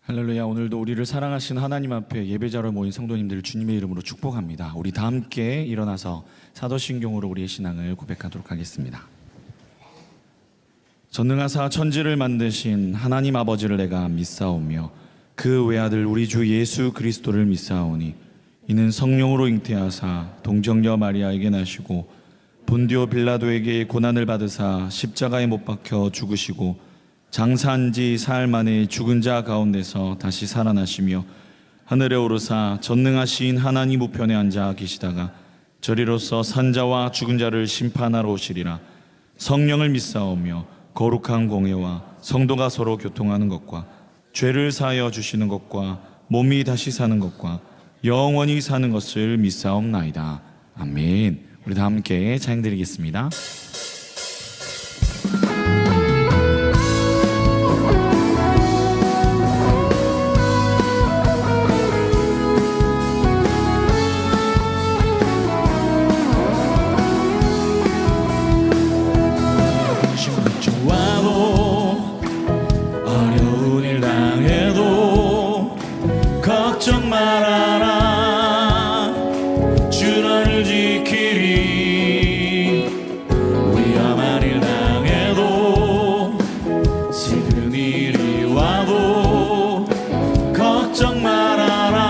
할렐루야. 오늘도 우리를 사랑하신 하나님 앞에 예배자로 모인 성도님들을 주님의 이름으로 축복합니다. 우리 다 함께 일어나서 사도신경으로 우리의 신앙을 고백하도록 하겠습니다. 전능하사 천지를 만드신 하나님 아버지를 내가 믿사오며 그 외아들 우리 주 예수 그리스도를 믿사오니 이는 성령으로 잉태하사 동정녀 마리아에게 나시고 본디오 빌라도에게 고난을 받으사 십자가에 못 박혀 죽으시고 장사한 지 사흘 만에 죽은 자 가운데서 다시 살아나시며 하늘에 오르사 전능하신 하나님 우편에 앉아 계시다가 저리로서 산자와 죽은 자를 심판하러 오시리라. 성령을 믿사오며 거룩한 공회와 성도가 서로 교통하는 것과 죄를 사하여 주시는 것과 몸이 다시 사는 것과 영원히 사는 것을 믿사옵나이다. 아멘. 우리 다 함께 찬양드리겠습니다. 어려운 일 당해도 걱정 말아라. 주 너를 지키리. 위험한 일 당해도 슬픈 일이 와도 걱정 말아라.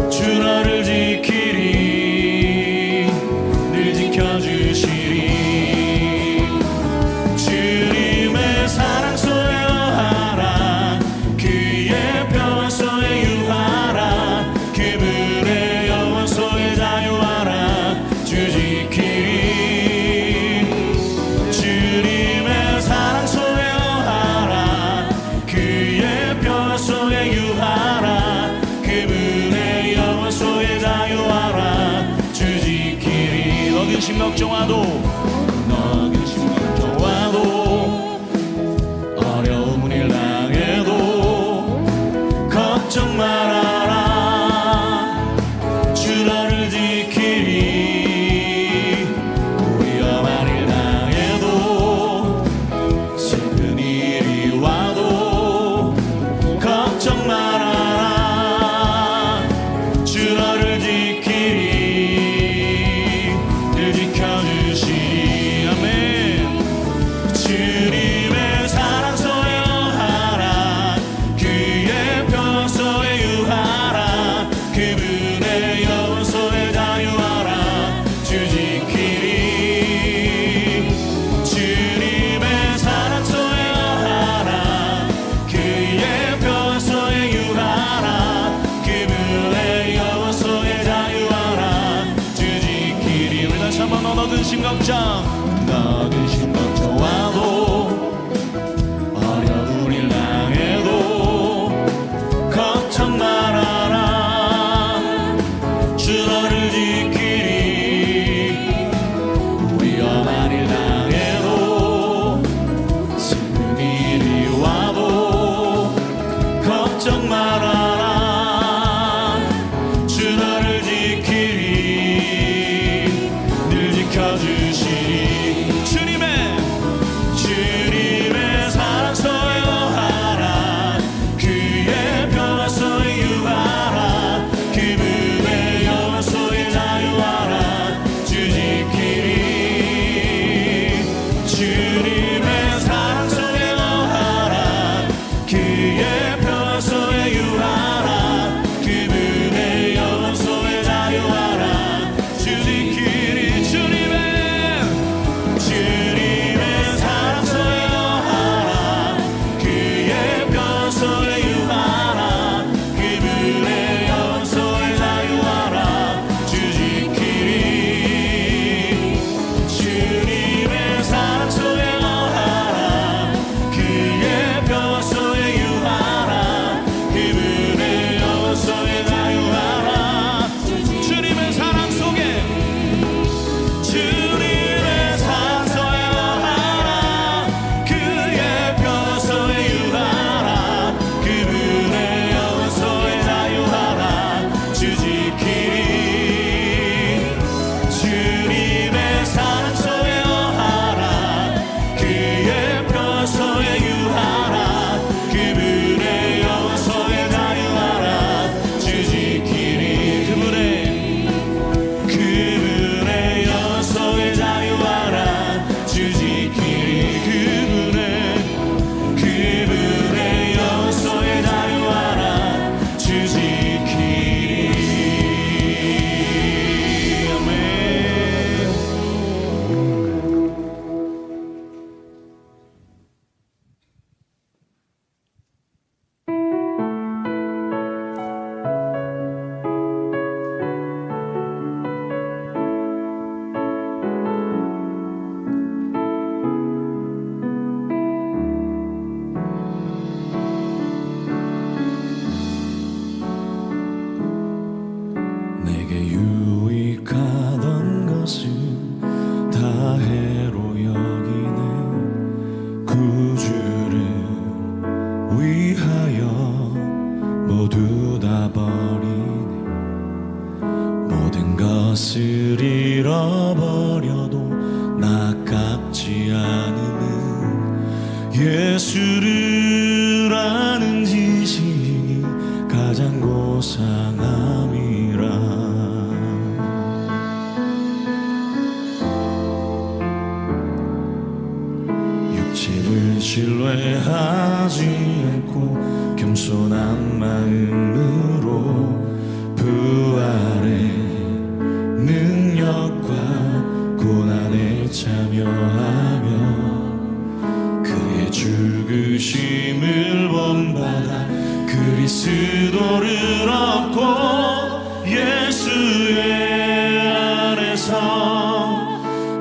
주 너를 지키리. 늘 지켜주시리. 사랑 속에 거하라. 그의 평안 속에 유하라. 그분의 영원 속에 자유하라. 주 지키리. 주님의 사랑 속에 거하라. 그의 평안 속에 유하라. 그분의 영원 속에 자유하라. 주 지키리. 너 근심 걱정하도 너 근심 걱정하도 어려운 일 당해도 걱정 말아라. 주 너를 지키리. 위험한 일 당해도 슬픈 일이 와도 걱정 말아라. 주 너를 지키리. 늘 지켜주시리. 아멘. 주님의 사랑 속에 거하라. 그의 평안 속에 유하라. 그분의 영원 속에 자유하라. 주 지키리. 주님의 사랑 속에 거하라. 그의 평안 속에 유하라. 그분의 영원 속에 자유하라. 주 지키리. 우리 다시 한번 너 근심 걱정 너 근심 걱정와도 어려운 일 당해도 걱정 말아라. 주 너를 지키리. 위험한 일 당해도 슬픈 일이 와도 걱정 말아라. 주 너를 지키리. 늘 지켜주시리. 주님의 구주를 위하여 모두 다 버리네. 모든 것을 잃어버려도 나 갚지 않으면 예수를 아는 지식이 가장 고상함이라. 육체를 신뢰하지 않고 겸손한 마음으로 부활의 능력과 고난에 참여하며 그의 죽으심을 본받아 그리스도를 얻고 예수의 안에서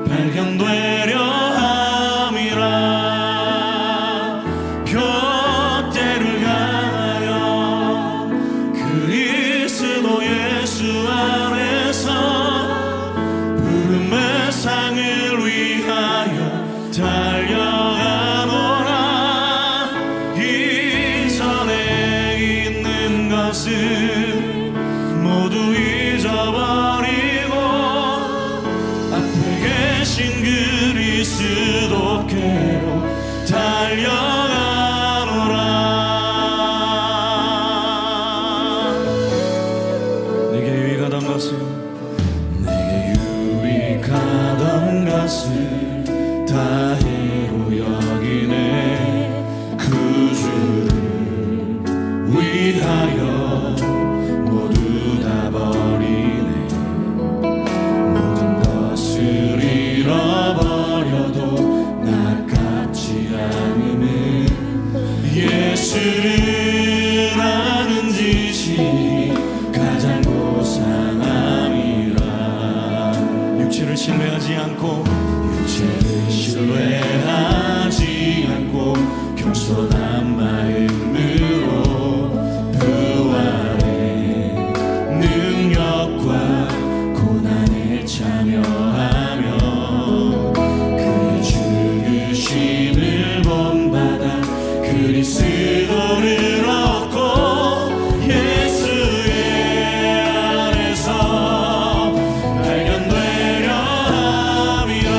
발견되려 함이라. 표대를 향하여 그리스도 예수 안에서 부름의 상을 위하여 달려가노라. 이전에 있는 것을 모두 잊어버리고 앞에 계신 그리스도께로 달려가노라. 내게 유익하던 것을 다 해로 여기네. 구주를 위하여 모두 다 버리네. 모든 것을 잃어버려도 나 갚지 않으면 예수를 아는 지식이 가장 고상함이라. 육체를 신뢰하지 않고 겸손한 마음으로 부활의 능력과 고난에 참여하며 그의 죽으심을 본받아 그리스도를 얻고 예수의 안에서 발견되려 함이라.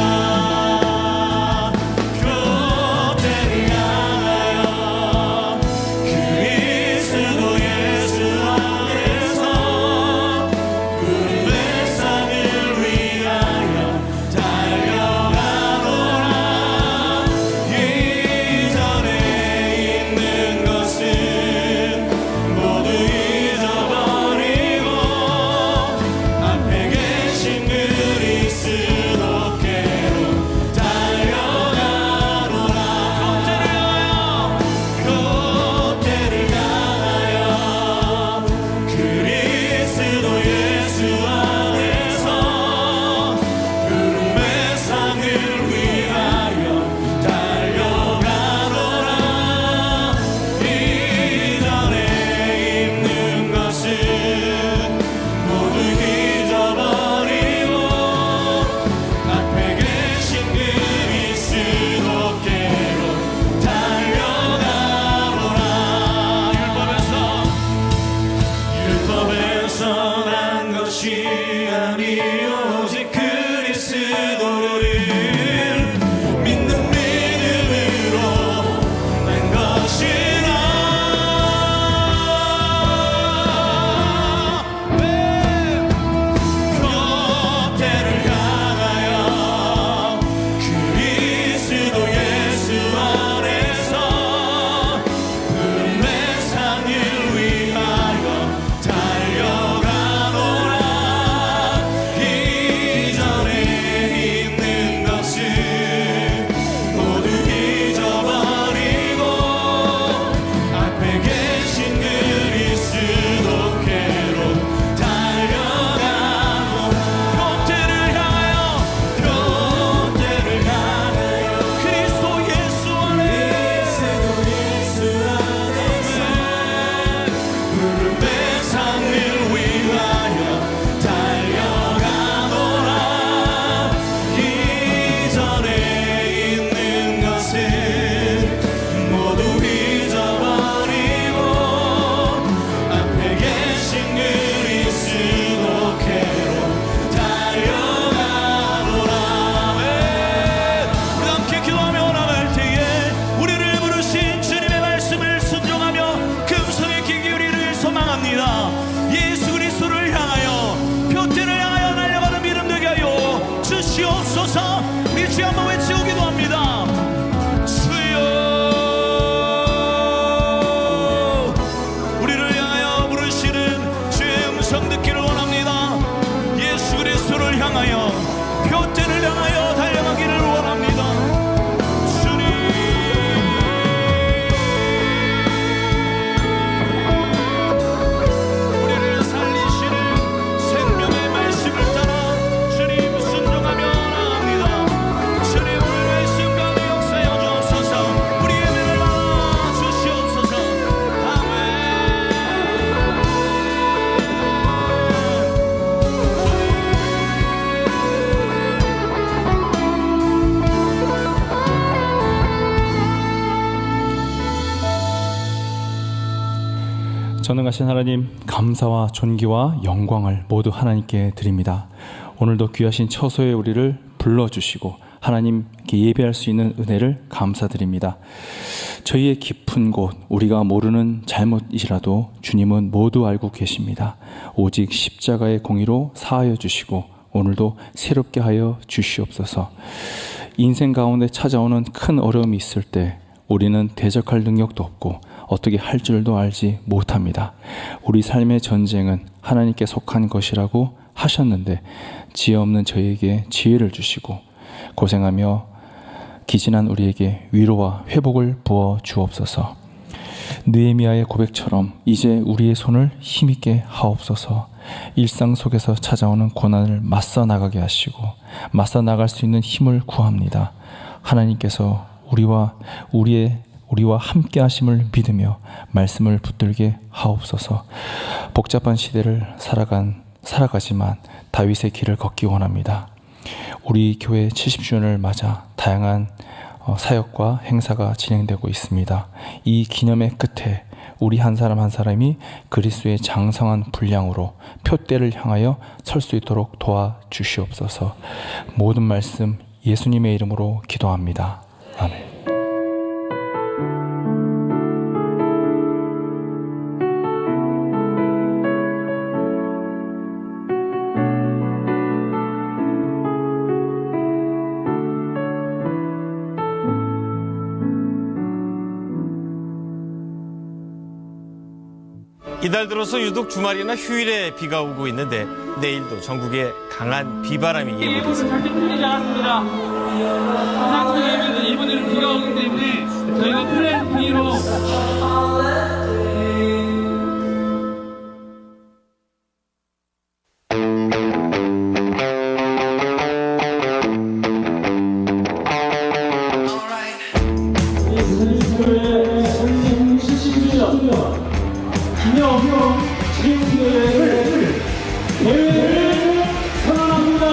전능하신 하나님, 감사와 존귀와 영광을 모두 하나님께 드립니다. 오늘도 귀하신 처소에 우리를 불러주시고 하나님께 예배할 수 있는 은혜를 감사드립니다. 저희의 깊은 곳, 우리가 모르는 잘못이라도 주님은 모두 알고 계십니다. 오직 십자가의 공의로 사하여 주시고 오늘도 새롭게 하여 주시옵소서. 인생 가운데 찾아오는 큰 어려움이 있을 때 우리는 대적할 능력도 없고 어떻게 할 줄도 알지 못합니다. 우리 삶의 전쟁은 하나님께 속한 것이라고 하셨는데 지혜 없는 저희에게 지혜를 주시고 고생하며 기진한 우리에게 위로와 회복을 부어 주옵소서. 느헤미야의 고백처럼 이제 우리의 손을 힘있게 하옵소서. 일상 속에서 찾아오는 고난을 맞서 나가게 하시고 맞서 나갈 수 있는 힘을 구합니다. 하나님께서 우리와 함께 하심을 믿으며 말씀을 붙들게 하옵소서. 복잡한 시대를 살아가지만 다윗의 길을 걷기 원합니다. 우리 교회 70주년을 맞아 다양한 사역과 행사가 진행되고 있습니다. 이 기념의 끝에 우리 한 사람 한 사람이 그리스도의 장성한 분량으로 표대를 향하여 설 수 있도록 도와주시옵소서. 모든 말씀 예수님의 이름으로 기도합니다. 아멘. 이달 들어서 유독 주말이나 휴일에 비가 오고 있는데 내일도 전국에 강한 비바람이 예보됐습니다. 절대 풀리지 않았습니다. 화장실 예배는 이번에는 비가 오기 때문에 저희가 플랜 B로 기념형 대회를 선언합니다.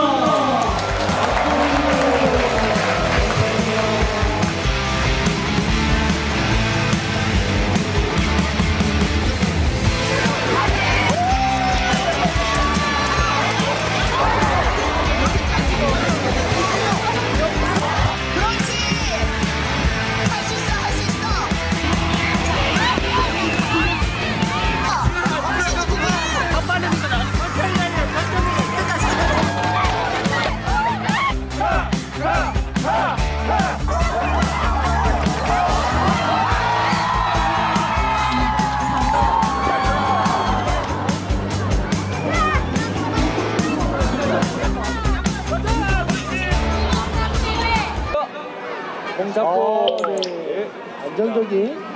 안정적인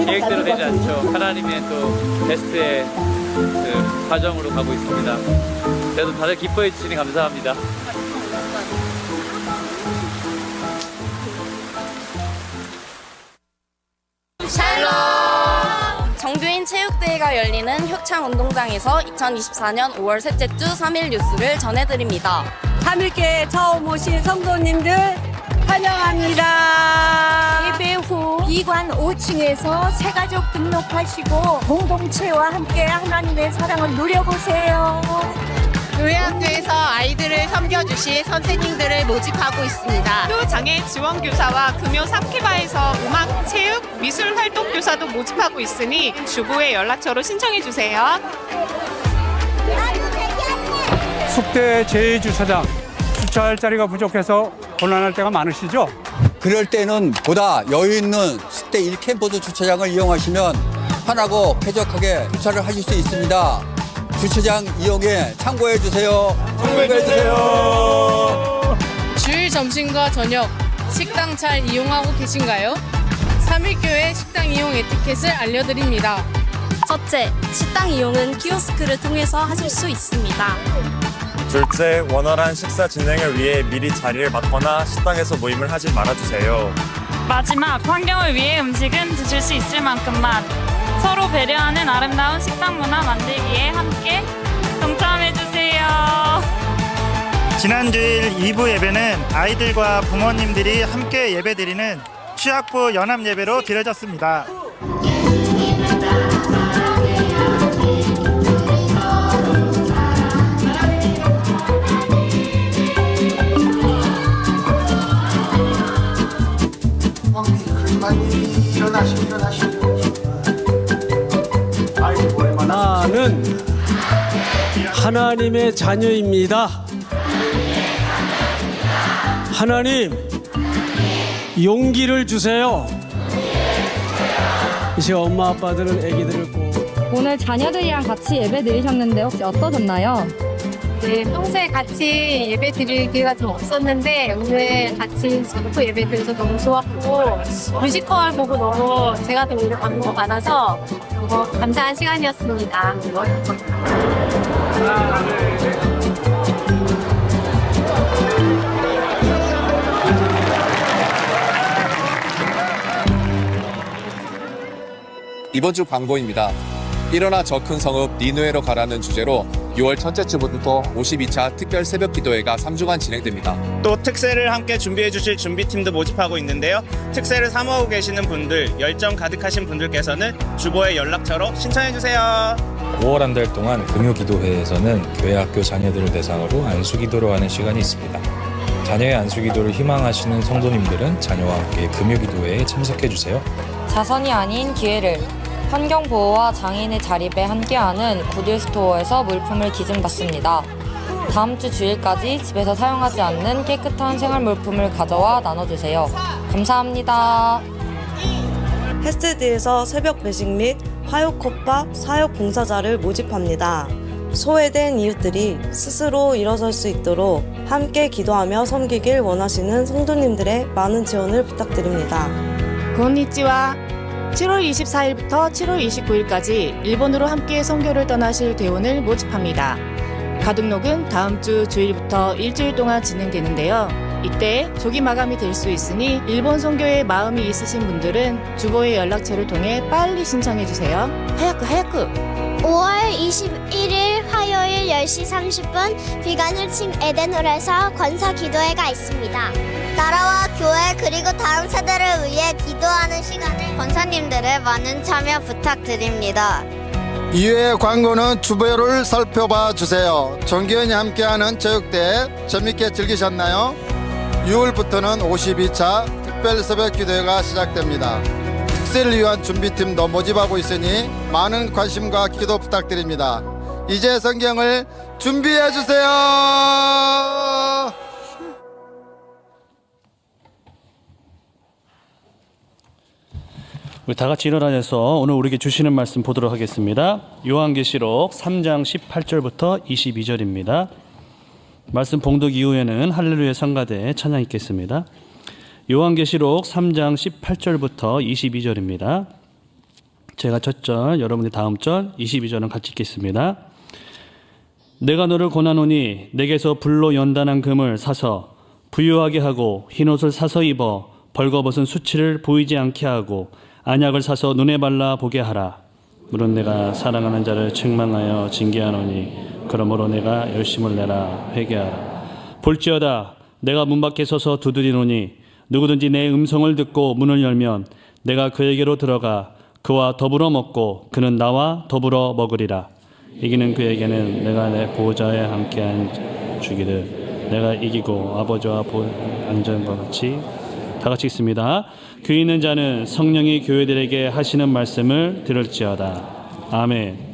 계획대로 되지 않죠. 하나님의 또 베스트의 그 과정으로 가고 있습니다. 그래도 다들 기뻐해 주시니 감사합니다. 샬롬! 정규인 체육대회가 열리는 효창운동장에서 2024년 5월 셋째 주 3일 뉴스를 전해드립니다. 3일교회 처음 오신 성도님들 환영합니다. 예배 후 비관 5층에서 새가족 등록하시고 공동체와 함께 하나님의 사랑을 누려보세요. 교회학교에서 아이들을 섬겨주실 선생님들을 모집하고 있습니다. 또 장애 지원 교사와 금요 삽키바에서 음악, 체육, 미술 활동 교사도 모집하고 있으니 주부의 연락처로 신청해 주세요. 숙대 제2주차장 주차할 자리가 부족해서 곤란할 때가 많으시죠? 그럴 때는 보다 여유 있는 6대 1 캠퍼스 주차장을 이용하시면 편하고 쾌적하게 주차를 하실 수 있습니다. 주차장 이용에 참고해 주세요. 참고해 주세요. 주일 점심과 저녁 식당 잘 이용하고 계신가요? 3일교회 식당 이용 에티켓을 알려드립니다. 첫째, 식당 이용은 키오스크를 통해서 하실 수 있습니다. 둘째, 원활한 식사 진행을 위해 미리 자리를 맡거나 식당에서 모임을 하지 말아주세요. 마지막, 환경을 위해 음식은 드실 수 있을 만큼만 서로 배려하는 아름다운 식당 문화 만들기에 함께 동참해주세요. 지난 주일 2부 예배는 아이들과 부모님들이 함께 예배드리는 취학부 연합 예배로 드려졌습니다. 나는 하나님의 자녀입니다. 하나님, 용기를 주세요. 이제 엄마 아빠들은 아기들을 꼭 오늘 자녀들이랑 같이 예배 드리셨는데 혹시 어떠셨나요? 네, 평소에 같이 예배 드릴 기회가 좀 없었는데 오늘 같이 스쿠프 예배 드려서 너무 좋았고 뮤지컬 보고 너무 제가 더 오히려 받는 거 많아서 너무 감사한 시간이었습니다. 이번 주 광고입니다. 일어나 저 큰 성읍 니느웨로 가라는 주제로 6월 첫째 주부터 52차 특별 새벽 기도회가 3주간 진행됩니다. 또 특세를 함께 준비해 주실 준비팀도 모집하고 있는데요. 특세를 사모하고 계시는 분들, 열정 가득하신 분들께서는 주보의 연락처로 신청해 주세요. 5월 한 달 동안 금요기도회에서는 교회 학교 자녀들을 대상으로 안수기도를 하는 시간이 있습니다. 자녀의 안수기도를 희망하시는 성도님들은 자녀와 함께 금요기도회에 참석해 주세요. 자선이 아닌 기회를 환경보호와 장애인의 자립에 함께하는 구딜스토어에서 물품을 기증받습니다. 다음 주 주일까지 집에서 사용하지 않는 깨끗한 생활 물품을 가져와 나눠주세요. 감사합니다. 헬스디에서 새벽 배식 및 화요컵밥 사역 봉사자를 모집합니다. 소외된 이웃들이 스스로 일어설 수 있도록 함께 기도하며 섬기길 원하시는 성도님들의 많은 지원을 부탁드립니다. 곤니찌와 7월 24일부터 7월 29일까지 일본으로 함께 선교를 떠나실 대원을 모집합니다. 가등록은 다음 주 주일부터 일주일 동안 진행되는데요. 이때 조기 마감이 될 수 있으니 일본 선교에 마음이 있으신 분들은 주보의 연락처를 통해 빨리 신청해 주세요. 하야쿠 5월 21일 화요일 10시 30분 비간 1층 에덴홀에서 권사 기도회가 있습니다. 나라와 교회 그리고 다음 세대를 위해 기도하는 시간을 권사님들의 많은 참여 부탁드립니다. 이외의 광고는 주보를 살펴봐 주세요. 정기원이 함께하는 체육대회 재밌게 즐기셨나요? 6월부터는 52차 특별 새벽 기도회가 시작됩니다. 특세를 위한 준비팀도 모집하고 있으니 많은 관심과 기도 부탁드립니다. 이제 성경을 준비해 주세요. 우리 다 같이 일어나셔서 오늘 우리에게 주시는 말씀 보도록 하겠습니다. 요한계시록 3장 18절부터 22절입니다. 말씀 봉독 이후에는 할렐루야 성가대 찬양 있겠습니다. 요한계시록 3장 18절부터 22절입니다. 제가 첫 절, 여러분이 다음 절, 22절은 같이 읽겠습니다. 내가 너를 권하노니 내게서 불로 연단한 금을 사서 부유하게 하고 흰옷을 사서 입어 벌거벗은 수치를 보이지 않게 하고 안약을 사서 눈에 발라 보게 하라. 물은 내가 사랑하는 자를 책망하여 징계하노니 그러므로 내가 열심을 내라 회개하라. 볼지어다 내가 문 밖에 서서 두드리노니 누구든지 내 음성을 듣고 문을 열면 내가 그에게로 들어가 그와 더불어 먹고 그는 나와 더불어 먹으리라. 이기는 그에게는 내가 내 보호자에 함께한 주기를 내가 이기고 아버지와 앉은 것 같이 다 같이 읽습니다. 귀 있는 자는 성령이 교회들에게 하시는 말씀을 들을지어다. 아멘.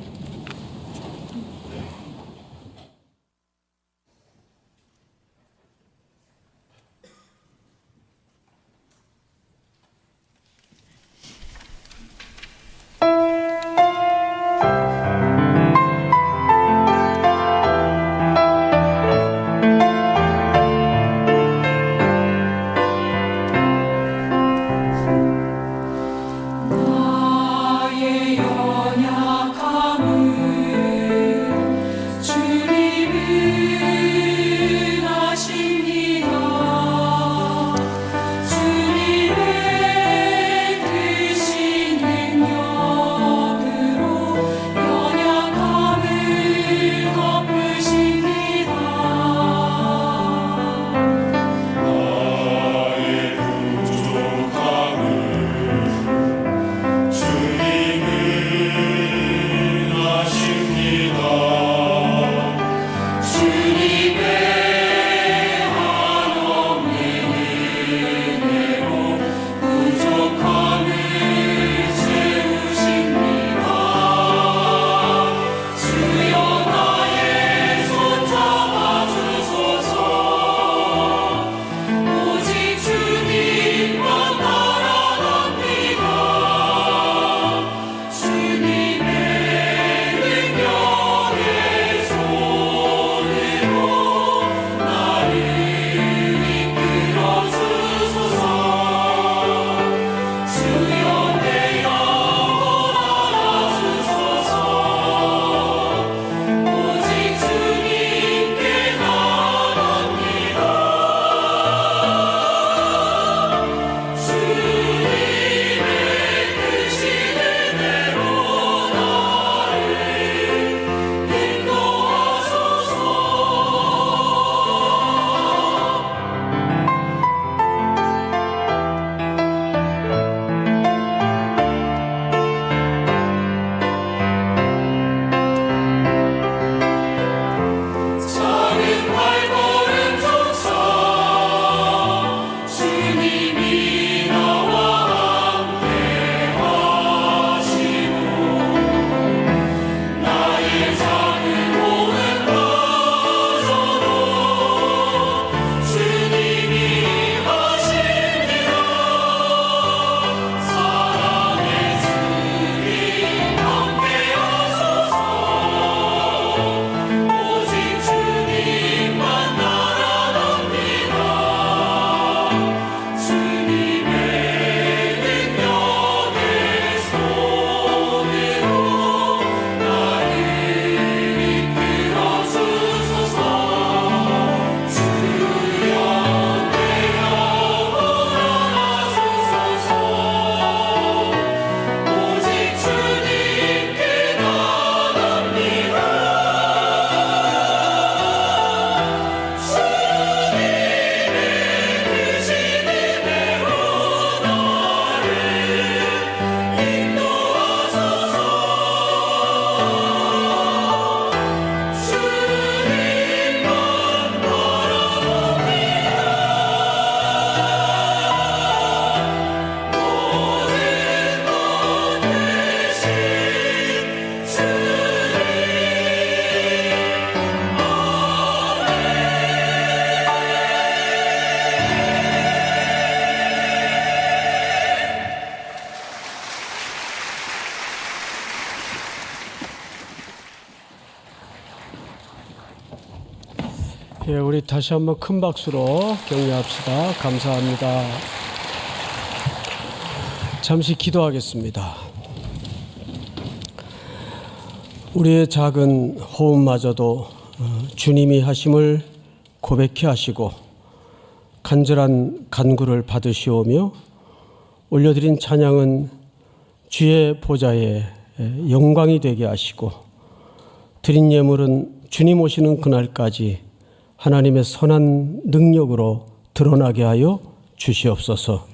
우리 다시 한번 큰 박수로 격려합시다. 감사합니다. 잠시 기도하겠습니다. 우리의 작은 호흡마저도 주님이 하심을 고백케 하시고 간절한 간구를 받으시오며 올려드린 찬양은 주의 보좌에 영광이 되게 하시고 드린 예물은 주님 오시는 그날까지 하나님의 선한 능력으로 드러나게 하여 주시옵소서.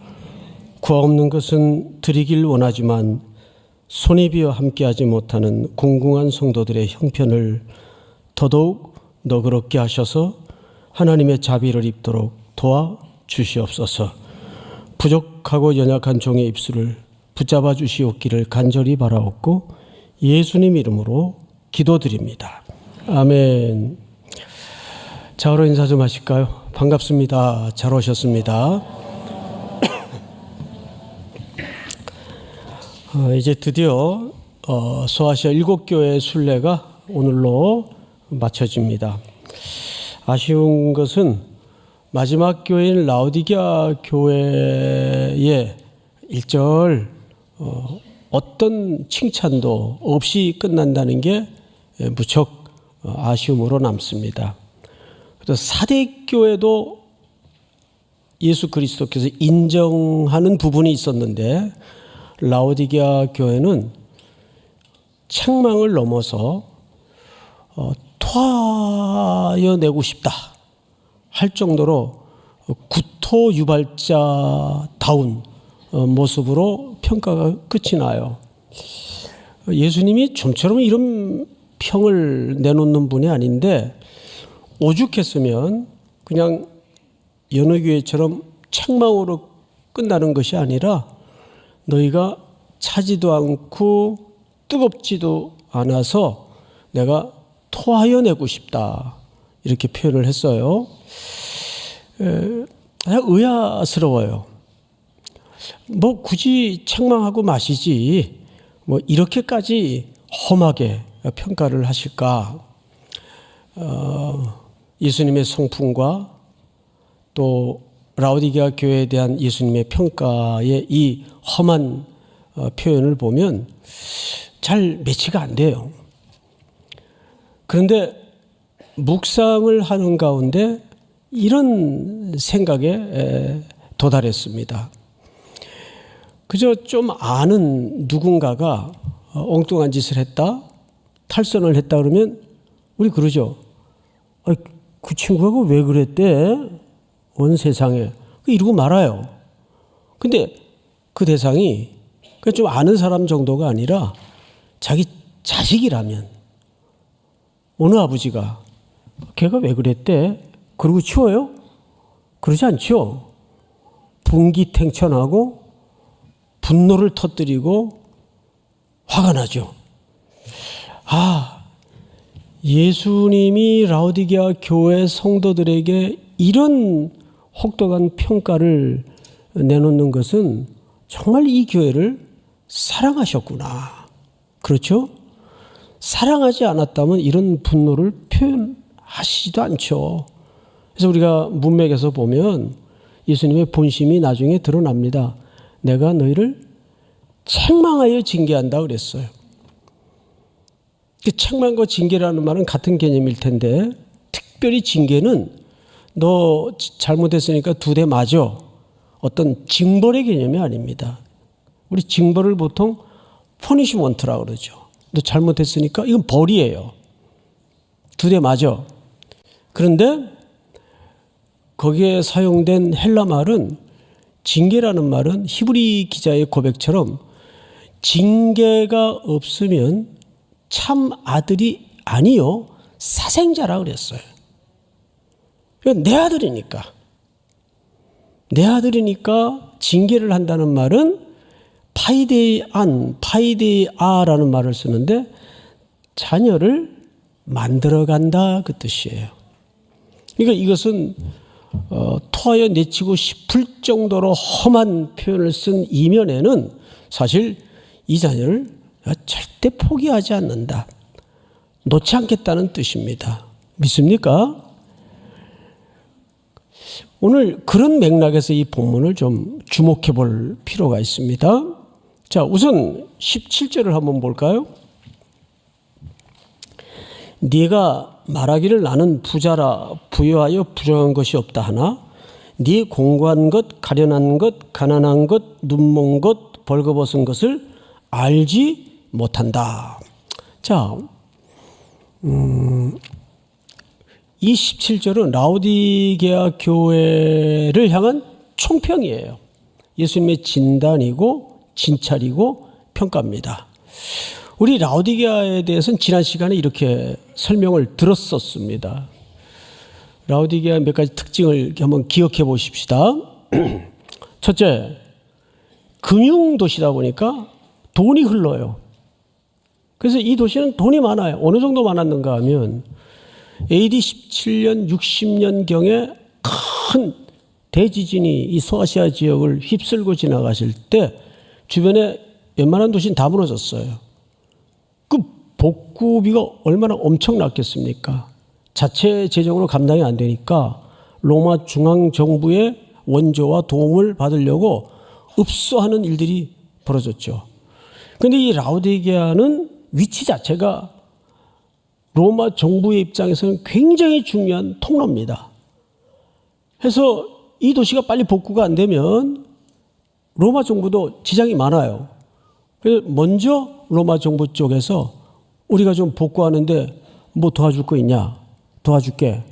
구하 없는 것은 드리길 원하지만 손이 비어 함께하지 못하는 궁궁한 성도들의 형편을 더더욱 너그럽게 하셔서 하나님의 자비를 입도록 도와 주시옵소서. 부족하고 연약한 종의 입술을 붙잡아 주시옵기를 간절히 바라옵고 예수님 이름으로 기도드립니다. 아멘. 자으로 인사 좀 하실까요? 반갑습니다. 잘 오셨습니다. 이제 드디어 소아시아 7교회의 순례가 오늘로 마쳐집니다. 아쉬운 것은 마지막 교회인 라오디게아 교회의 일절 어떤 칭찬도 없이 끝난다는 게 무척 아쉬움으로 남습니다. 그래서 사대교회도 예수 그리스도께서 인정하는 부분이 있었는데 라오디게아 교회는 책망을 넘어서 토하여내고 싶다 할 정도로 구토 유발자다운 모습으로 평가가 끝이 나요. 예수님이 좀처럼 이런 평을 내놓는 분이 아닌데 오죽했으면 그냥 여느 교회처럼 책망으로 끝나는 것이 아니라 너희가 차지도 않고 뜨겁지도 않아서 내가 토하여 내고 싶다 이렇게 표현을 했어요. 그냥 의아스러워요. 뭐 굳이 책망하고 마시지 뭐 이렇게까지 험하게 평가를 하실까? 예수님의 성품과 또 라오디게아 교회에 대한 예수님의 평가의 이 험한 표현을 보면 잘 매치가 안 돼요. 그런데 묵상을 하는 가운데 이런 생각에 도달했습니다. 그저 좀 아는 누군가가 엉뚱한 짓을 했다, 탈선을 했다 그러면 우리 그러죠. 그 친구가 왜 그랬대? 온 세상에. 이러고 말아요. 근데 그 대상이 좀 아는 사람 정도가 아니라 자기 자식이라면 어느 아버지가 걔가 왜 그랬대? 그러고 치워요? 그러지 않죠. 분기탱천하고 분노를 터뜨리고 화가 나죠. 예수님이 라오디게아 교회 성도들에게 이런 혹독한 평가를 내놓는 것은 정말 이 교회를 사랑하셨구나. 그렇죠? 사랑하지 않았다면 이런 분노를 표현하시지도 않죠. 그래서 우리가 문맥에서 보면 예수님의 본심이 나중에 드러납니다. 내가 너희를 책망하여 징계한다 그랬어요. 책망과 징계라는 말은 같은 개념일 텐데 특별히 징계는 너 잘못했으니까 2대 맞아. 어떤 징벌의 개념이 아닙니다. 우리 징벌을 보통 퍼니시먼트라고 그러죠. 너 잘못했으니까 이건 벌이에요. 2대 맞아. 그런데 거기에 사용된 헬라 말은 징계라는 말은 히브리 기자의 고백처럼 징계가 없으면 참 아들이 아니요 사생자라 그랬어요. 내 아들이니까 징계를 한다는 말은 파이데이아라는 말을 쓰는데 자녀를 만들어간다 그 뜻이에요. 그러니까 이것은 토하여 내치고 싶을 정도로 험한 표현을 쓴 이면에는 사실 이 자녀를 절대 포기하지 않는다. 놓지 않겠다는 뜻입니다. 믿습니까? 오늘 그런 맥락에서 이 본문을 좀 주목해 볼 필요가 있습니다. 자, 우선 17절을 한번 볼까요? 네가 말하기를 나는 부자라 부유하여 부정한 것이 없다 하나 네 공고한 것, 가련한 것, 가난한 것, 눈먼 것, 벌거벗은 것을 알지 못한다. 자, 이 17절은 라오디게아 교회를 향한 총평이에요. 예수님의 진단이고 진찰이고 평가입니다. 우리 라오디게아에 대해서는 지난 시간에 이렇게 설명을 들었었습니다. 라오디게아 몇 가지 특징을 한번 기억해 보십시다. 첫째, 금융도시다 보니까 돈이 흘러요. 그래서 이 도시는 돈이 많아요. 어느 정도 많았는가 하면 AD 17년, 60년경에 큰 대지진이 이 소아시아 지역을 휩쓸고 지나가실 때 주변에 웬만한 도시는 다 무너졌어요. 그 복구비가 얼마나 엄청났겠습니까? 자체 재정으로 감당이 안 되니까 로마 중앙정부의 원조와 도움을 받으려고 읍소하는 일들이 벌어졌죠. 그런데 이 라오디게아는 위치 자체가 로마 정부의 입장에서는 굉장히 중요한 통로입니다. 그래서 이 도시가 빨리 복구가 안 되면 로마 정부도 지장이 많아요. 그래서 먼저 로마 정부 쪽에서 우리가 좀 복구하는데 뭐 도와줄 거 있냐? 도와줄게.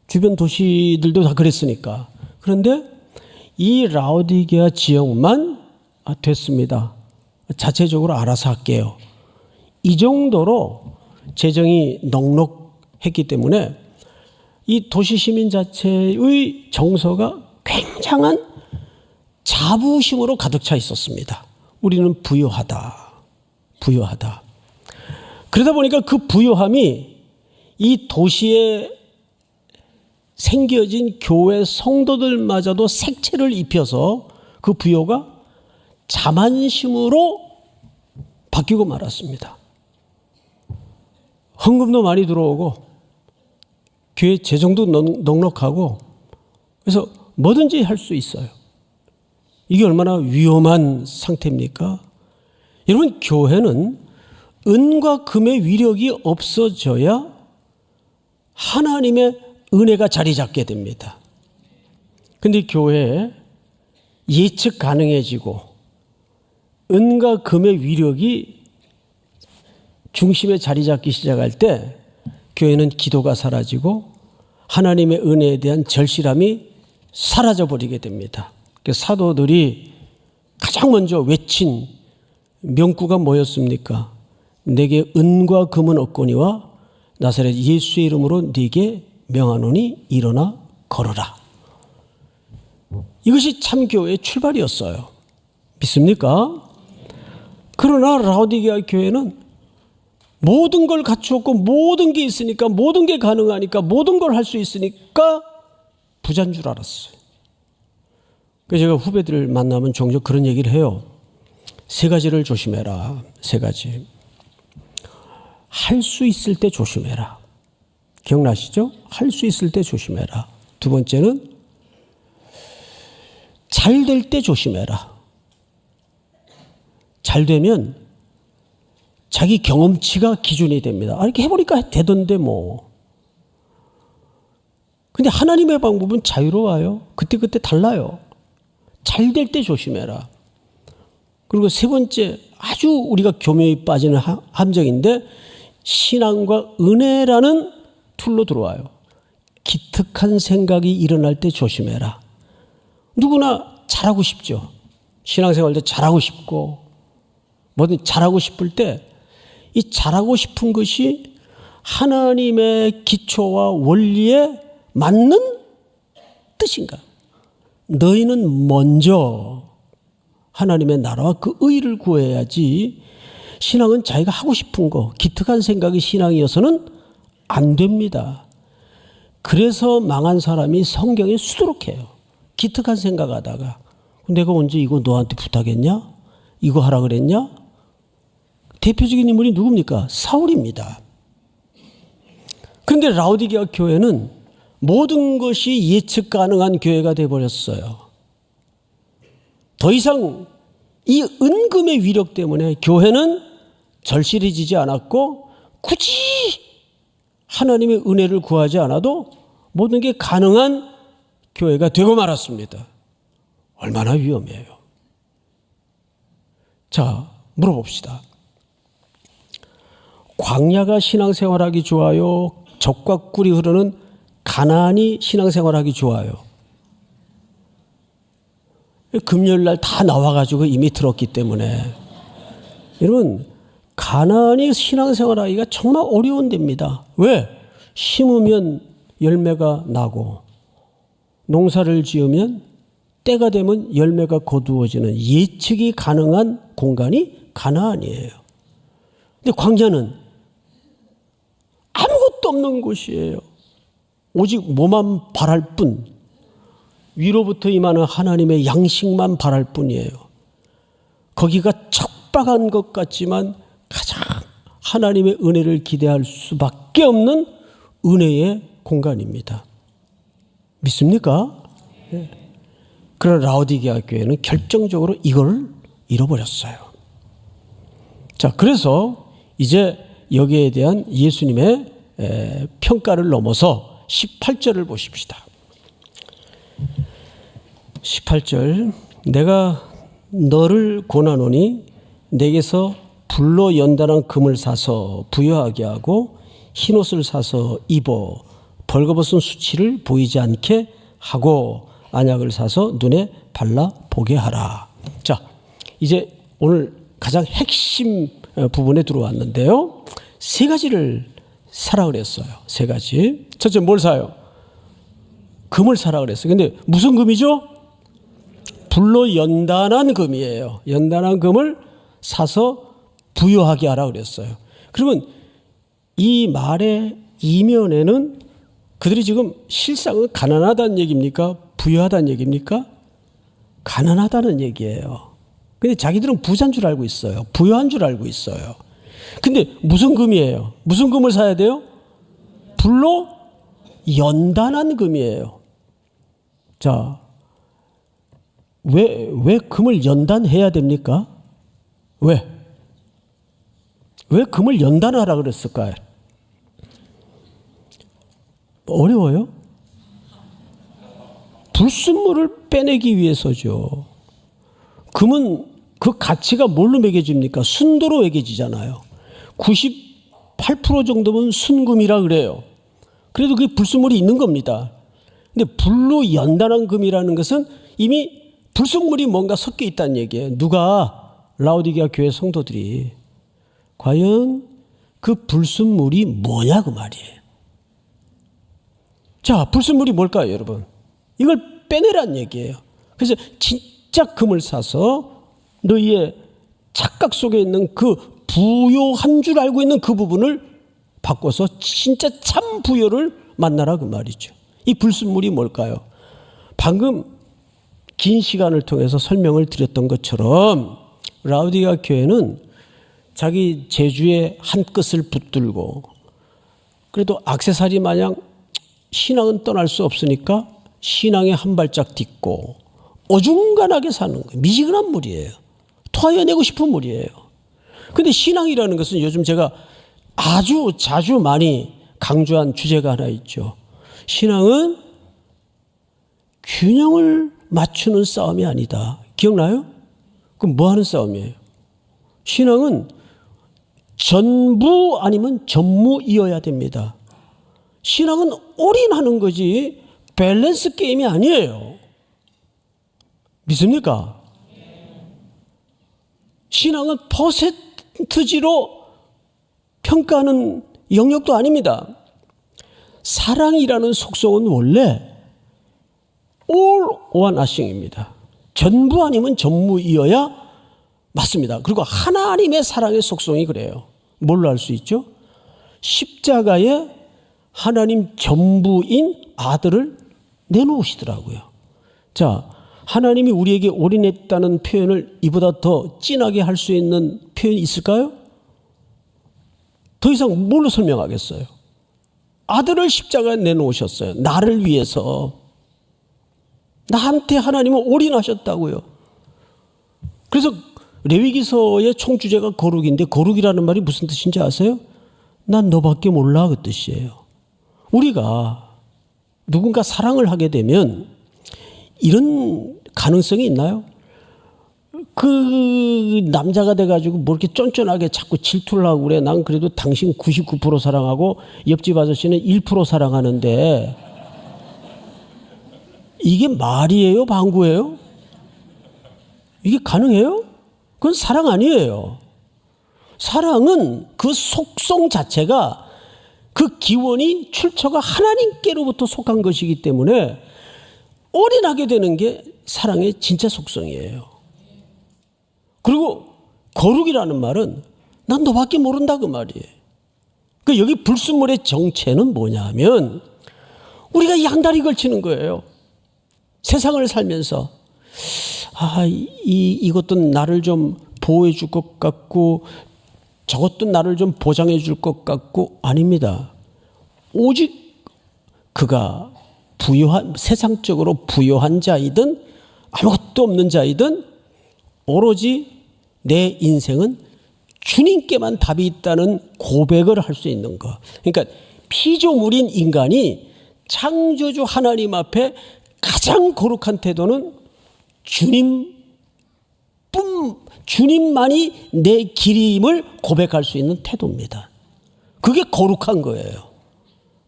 주변 도시들도 다 그랬으니까. 그런데 이 라오디게아 지역만 됐습니다. 자체적으로 알아서 할게요. 이 정도로 재정이 넉넉했기 때문에 이 도시 시민 자체의 정서가 굉장한 자부심으로 가득 차 있었습니다. 우리는 부유하다. 부유하다. 그러다 보니까 그 부유함이 이 도시에 생겨진 교회 성도들마저도 색채를 입혀서 그 부요가 자만심으로 바뀌고 말았습니다. 헌금도 많이 들어오고 교회 재정도 넉넉하고 그래서 뭐든지 할 수 있어요. 이게 얼마나 위험한 상태입니까? 여러분, 교회는 은과 금의 위력이 없어져야 하나님의 은혜가 자리 잡게 됩니다. 그런데 교회에 예측 가능해지고 은과 금의 위력이 중심에 자리 잡기 시작할 때 교회는 기도가 사라지고 하나님의 은혜에 대한 절실함이 사라져버리게 됩니다. 사도들이 가장 먼저 외친 명구가 뭐였습니까? 내게 은과 금은 없거니와 나사렛 예수의 이름으로 네게 명하노니 일어나 걸어라. 이것이 참교회의 출발이었어요. 믿습니까? 그러나 라오디게아 교회는 모든 걸 갖추었고 모든 게 있으니까 모든 게 가능하니까 모든 걸 할 수 있으니까 부자인 줄 알았어요. 그래서 제가 후배들을 만나면 종종 그런 얘기를 해요. 세 가지를 조심해라. 세 가지. 할 수 있을 때 조심해라. 기억나시죠? 할 수 있을 때 조심해라. 두 번째는 잘 될 때 조심해라. 잘 되면 자기 경험치가 기준이 됩니다. 이렇게 해보니까 되던데 뭐. 근데 하나님의 방법은 자유로워요. 그때그때 달라요. 잘 될 때 조심해라. 그리고 세 번째, 아주 우리가 교묘히 빠지는 함정인데 신앙과 은혜라는 툴로 들어와요. 기특한 생각이 일어날 때 조심해라. 누구나 잘하고 싶죠. 신앙생활 때 잘하고 싶고 뭐든 잘하고 싶을 때 이 잘하고 싶은 것이 하나님의 기초와 원리에 맞는 뜻인가? 너희는 먼저 하나님의 나라와 그 의를 구해야지 신앙은 자기가 하고 싶은 거, 기특한 생각이 신앙이어서는 안 됩니다. 그래서 망한 사람이 성경에 수두룩해요. 기특한 생각하다가 내가 언제 이거 너한테 부탁했냐? 이거 하라 그랬냐? 대표적인 인물이 누굽니까? 사울입니다. 그런데 라오디게아 교회는 모든 것이 예측 가능한 교회가 되어버렸어요. 더 이상 이 은금의 위력 때문에 교회는 절실해지지 않았고 굳이 하나님의 은혜를 구하지 않아도 모든 게 가능한 교회가 되고 말았습니다. 얼마나 위험해요. 자, 물어봅시다. 광야가 신앙생활하기 좋아요? 적과 꿀이 흐르는 가나안이 신앙생활하기 좋아요? 금요일날 다 나와가지고 이미 들었기 때문에. 여러분, 가나안이 신앙생활하기가 정말 어려운 데입니다. 왜? 심으면 열매가 나고 농사를 지으면 때가 되면 열매가 거두어지는 예측이 가능한 공간이 가나안이에요. 근데 광야는 아무것도 없는 곳이에요. 오직 뭐만 바랄 뿐, 위로부터 임하는 하나님의 양식만 바랄 뿐이에요. 거기가 척박한 것 같지만 가장 하나님의 은혜를 기대할 수밖에 없는 은혜의 공간입니다. 믿습니까? 네. 그러나 라오디게아 교회는 결정적으로 이걸 잃어버렸어요. 자, 그래서 이제 여기에 대한 예수님의 평가를 넘어서 18절을 보십시다. 18절, 내가 너를 권하노니 내게서 불로 연단한 금을 사서 부여하게 하고 흰옷을 사서 입어 벌거벗은 수치를 보이지 않게 하고 안약을 사서 눈에 발라 보게 하라. 자, 이제 오늘 가장 핵심 부분에 들어왔는데요. 세 가지를 사라 그랬어요. 세 가지. 첫째, 뭘 사요? 금을 사라 그랬어요. 근데 무슨 금이죠? 불로 연단한 금이에요. 연단한 금을 사서 부여하게 하라 그랬어요. 그러면 이 말의 이면에는 그들이 지금 실상은 가난하다는 얘기입니까? 부유하다는 얘기입니까? 가난하다는 얘기예요. 근데 자기들은 부자인 줄 알고 있어요. 부유한 줄 알고 있어요. 근데 무슨 금이에요? 무슨 금을 사야 돼요? 불로 연단한 금이에요. 자, 왜 금을 연단해야 됩니까? 왜 금을 연단하라 그랬을까요? 어려워요? 불순물을 빼내기 위해서죠. 금은 그 가치가 뭘로 매겨집니까? 순도로 매겨지잖아요. 98% 정도면 순금이라 그래요. 그래도 그게 불순물이 있는 겁니다. 근데 불로 연단한 금이라는 것은 이미 불순물이 뭔가 섞여 있다는 얘기예요. 누가? 라오디게아 교회 성도들이. 과연 그 불순물이 뭐냐 그 말이에요. 자, 불순물이 뭘까요, 여러분? 이걸 빼내라는 얘기예요. 그래서 진짜 금을 사서 너희의 착각 속에 있는 그 부요한 줄 알고 있는 그 부분을 바꿔서 진짜 참 부요를 만나라 그 말이죠. 이 불순물이 뭘까요? 방금 긴 시간을 통해서 설명을 드렸던 것처럼 라오디게아 교회는 자기 재주의 한 끝을 붙들고 그래도 악세사리 마냥 신앙은 떠날 수 없으니까 신앙에 한 발짝 딛고 어중간하게 사는 거예요. 미지근한 물이에요. 토하여내고 싶은 물이에요. 근데 신앙이라는 것은 요즘 제가 아주 자주 많이 강조한 주제가 하나 있죠. 신앙은 균형을 맞추는 싸움이 아니다. 기억나요? 그럼 뭐 하는 싸움이에요? 신앙은 전부 아니면 전무이어야 됩니다. 신앙은 올인하는 거지 밸런스 게임이 아니에요. 믿습니까? 신앙은 퍼센트지로 평가하는 영역도 아닙니다. 사랑이라는 속성은 원래 all or nothing입니다. 전부 아니면 전무이어야 맞습니다. 그리고 하나님의 사랑의 속성이 그래요. 뭘로 알 수 있죠? 십자가에 하나님 전부인 아들을 내놓으시더라고요. 자, 하나님이 우리에게 올인했다는 표현을 이보다 더 진하게 할 수 있는 표현이 있을까요? 더 이상 뭘로 설명하겠어요? 아들을 십자가에 내놓으셨어요. 나를 위해서. 나한테 하나님은 올인하셨다고요. 그래서 레위기서의 총주제가 거룩인데 거룩이라는 말이 무슨 뜻인지 아세요? 난 너밖에 몰라 그 뜻이에요. 우리가 누군가 사랑을 하게 되면 이런 가능성이 있나요? 그 남자가 돼가지고 뭐 이렇게 쫀쫀하게 자꾸 질투를 하고 그래. 난 그래도 당신 99% 사랑하고 옆집 아저씨는 1% 사랑하는데 이게 말이에요? 방구예요? 이게 가능해요? 그건 사랑 아니에요. 사랑은 그 속성 자체가 그 기원이 출처가 하나님께로부터 속한 것이기 때문에 올인하게 되는 게 사랑의 진짜 속성이에요. 그리고 거룩이라는 말은 난 너밖에 모른다 그 말이에요. 그 여기 불순물의 정체는 뭐냐면 우리가 양다리 걸치는 거예요. 세상을 살면서 이것도 나를 좀 보호해 줄 것 같고 저것도 나를 좀 보장해 줄 것 같고 아닙니다. 오직 그가 부유한 세상적으로 부유한 자이든 아무것도 없는 자이든 오로지 내 인생은 주님께만 답이 있다는 고백을 할 수 있는 것. 그러니까 피조물인 인간이 창조주 하나님 앞에 가장 거룩한 태도는 주님만이 내 길임을 고백할 수 있는 태도입니다. 그게 거룩한 거예요.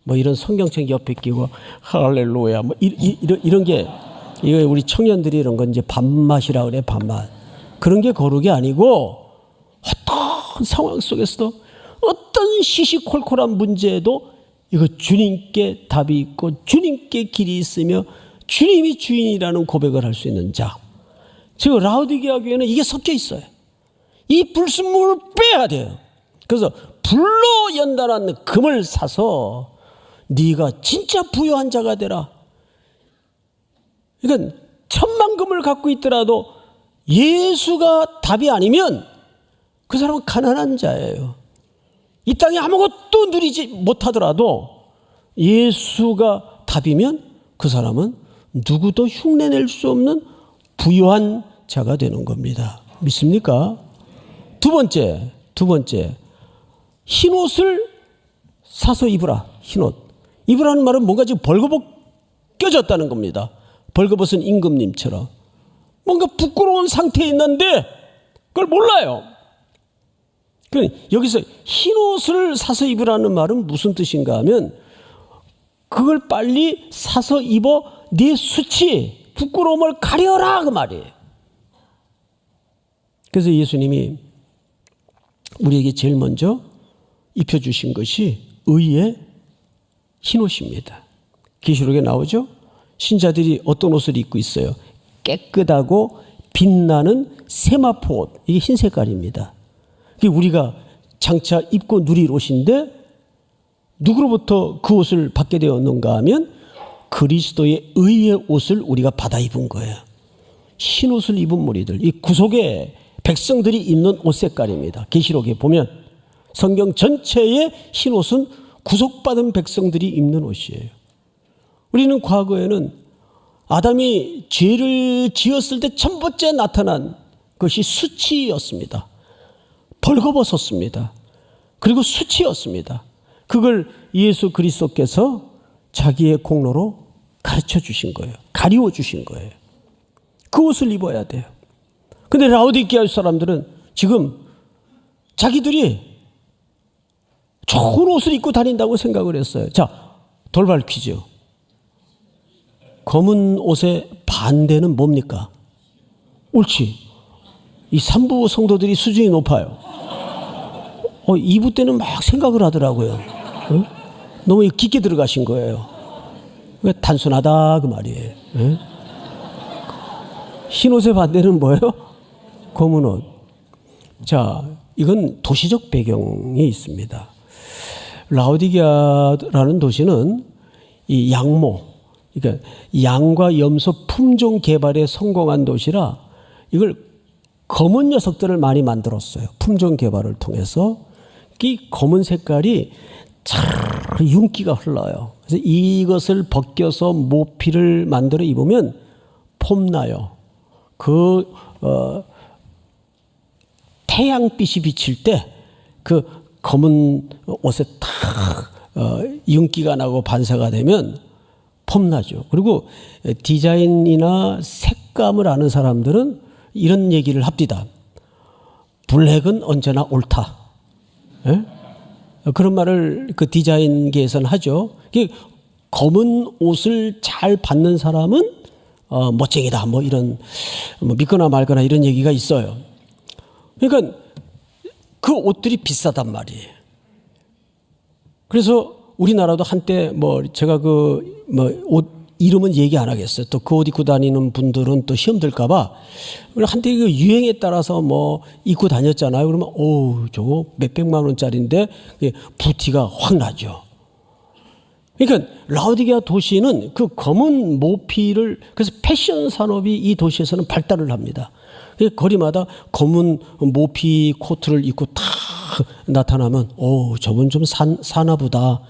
뭐 이런 성경책 옆에 끼고 할렐루야 뭐 이런 게 이거 우리 청년들이 이런 건 이제 밥맛이라 그래. 밥맛. 그런 게 거룩이 아니고 어떤 상황 속에서도 어떤 시시콜콜한 문제에도 이거 주님께 답이 있고 주님께 길이 있으며 주님이 주인이라는 고백을 할 수 있는 자. 지금 라오디게아 교회는 이게 섞여 있어요. 이 불순물을 빼야 돼요. 그래서 불로 연단한 금을 사서 네가 진짜 부유한 자가 되라. 그러니까 1000만 금을 갖고 있더라도 예수가 답이 아니면 그 사람은 가난한 자예요. 이 땅에 아무것도 누리지 못하더라도 예수가 답이면 그 사람은 누구도 흉내낼 수 없는 부유한 자가 되는 겁니다. 믿습니까? 두 번째, 흰옷을 사서 입으라. 흰옷. 입으라는 말은 뭔가 지금 벌거벗겨졌다는 겁니다. 벌거벗은 임금님처럼. 뭔가 부끄러운 상태에 있는데 그걸 몰라요. 여기서 흰옷을 사서 입으라는 말은 무슨 뜻인가 하면 그걸 빨리 사서 입어 네 수치, 부끄러움을 가려라 그 말이에요. 그래서 예수님이 우리에게 제일 먼저 입혀주신 것이 의의 흰옷입니다. 계시록에 나오죠? 신자들이 어떤 옷을 입고 있어요? 깨끗하고 빛나는 세마포 옷. 이게 흰 색깔입니다. 이게 우리가 장차 입고 누릴 옷인데 누구로부터 그 옷을 받게 되었는가 하면 그리스도의 의의 옷을 우리가 받아 입은 거예요. 흰 옷을 입은 무리들. 이 구속의 백성들이 입는 옷 색깔입니다. 계시록에 보면 성경 전체의 흰 옷은 구속받은 백성들이 입는 옷이에요. 우리는 과거에는 아담이 죄를 지었을 때 첫 번째 나타난 것이 수치였습니다. 벌거벗었습니다. 그리고 수치였습니다. 그걸 예수 그리스도께서 자기의 공로로 가르쳐 주신 거예요. 가리워 주신 거예요. 그 옷을 입어야 돼요. 근데 라오디게아 사람들은 지금 자기들이 좋은 옷을 입고 다닌다고 생각을 했어요. 자, 돌발 퀴즈. 검은 옷의 반대는 뭡니까? 옳지. 이 3부 성도들이 수준이 높아요. 2부 때는 막 생각을 하더라고요. 어? 너무 깊게 들어가신 거예요. 단순하다 그 말이에요. 예? 흰 옷의 반대는 뭐예요? 검은 옷. 자, 이건 도시적 배경이 있습니다. 라오디게아라는 도시는 이 양모, 그러니까 양과 염소 품종 개발에 성공한 도시라 이걸 검은 녀석들을 많이 만들었어요. 품종 개발을 통해서 이 검은 색깔이 참 그리고 윤기가 흘러요. 그래서 이것을 벗겨서 모피를 만들어 입으면 폼나요. 태양빛이 비칠 때 그 검은 옷에 탁 윤기가 나고 반사가 되면 폼나죠. 그리고 디자인이나 색감을 아는 사람들은 이런 얘기를 합디다. 블랙은 언제나 옳다. 예? 그런 말을 그 디자인계에서는 하죠. 검은 옷을 잘 받는 사람은 멋쟁이다. 뭐 이런 믿거나 말거나 이런 얘기가 있어요. 그러니까 그 옷들이 비싸단 말이에요. 그래서 우리나라도 한때 제가 옷 이름은 얘기 안 하겠어요. 또 그 옷 입고 다니는 분들은 또 시험 들까봐. 한때 그 유행에 따라서 입고 다녔잖아요. 그러면 저거 몇백만 원짜리인데 부티가 확 나죠. 그러니까 라오디게아 도시는 그 검은 모피를, 그래서 패션 산업이 이 도시에서는 발달을 합니다. 거리마다 검은 모피 코트를 입고 탁 나타나면 저분 좀 사나 보다.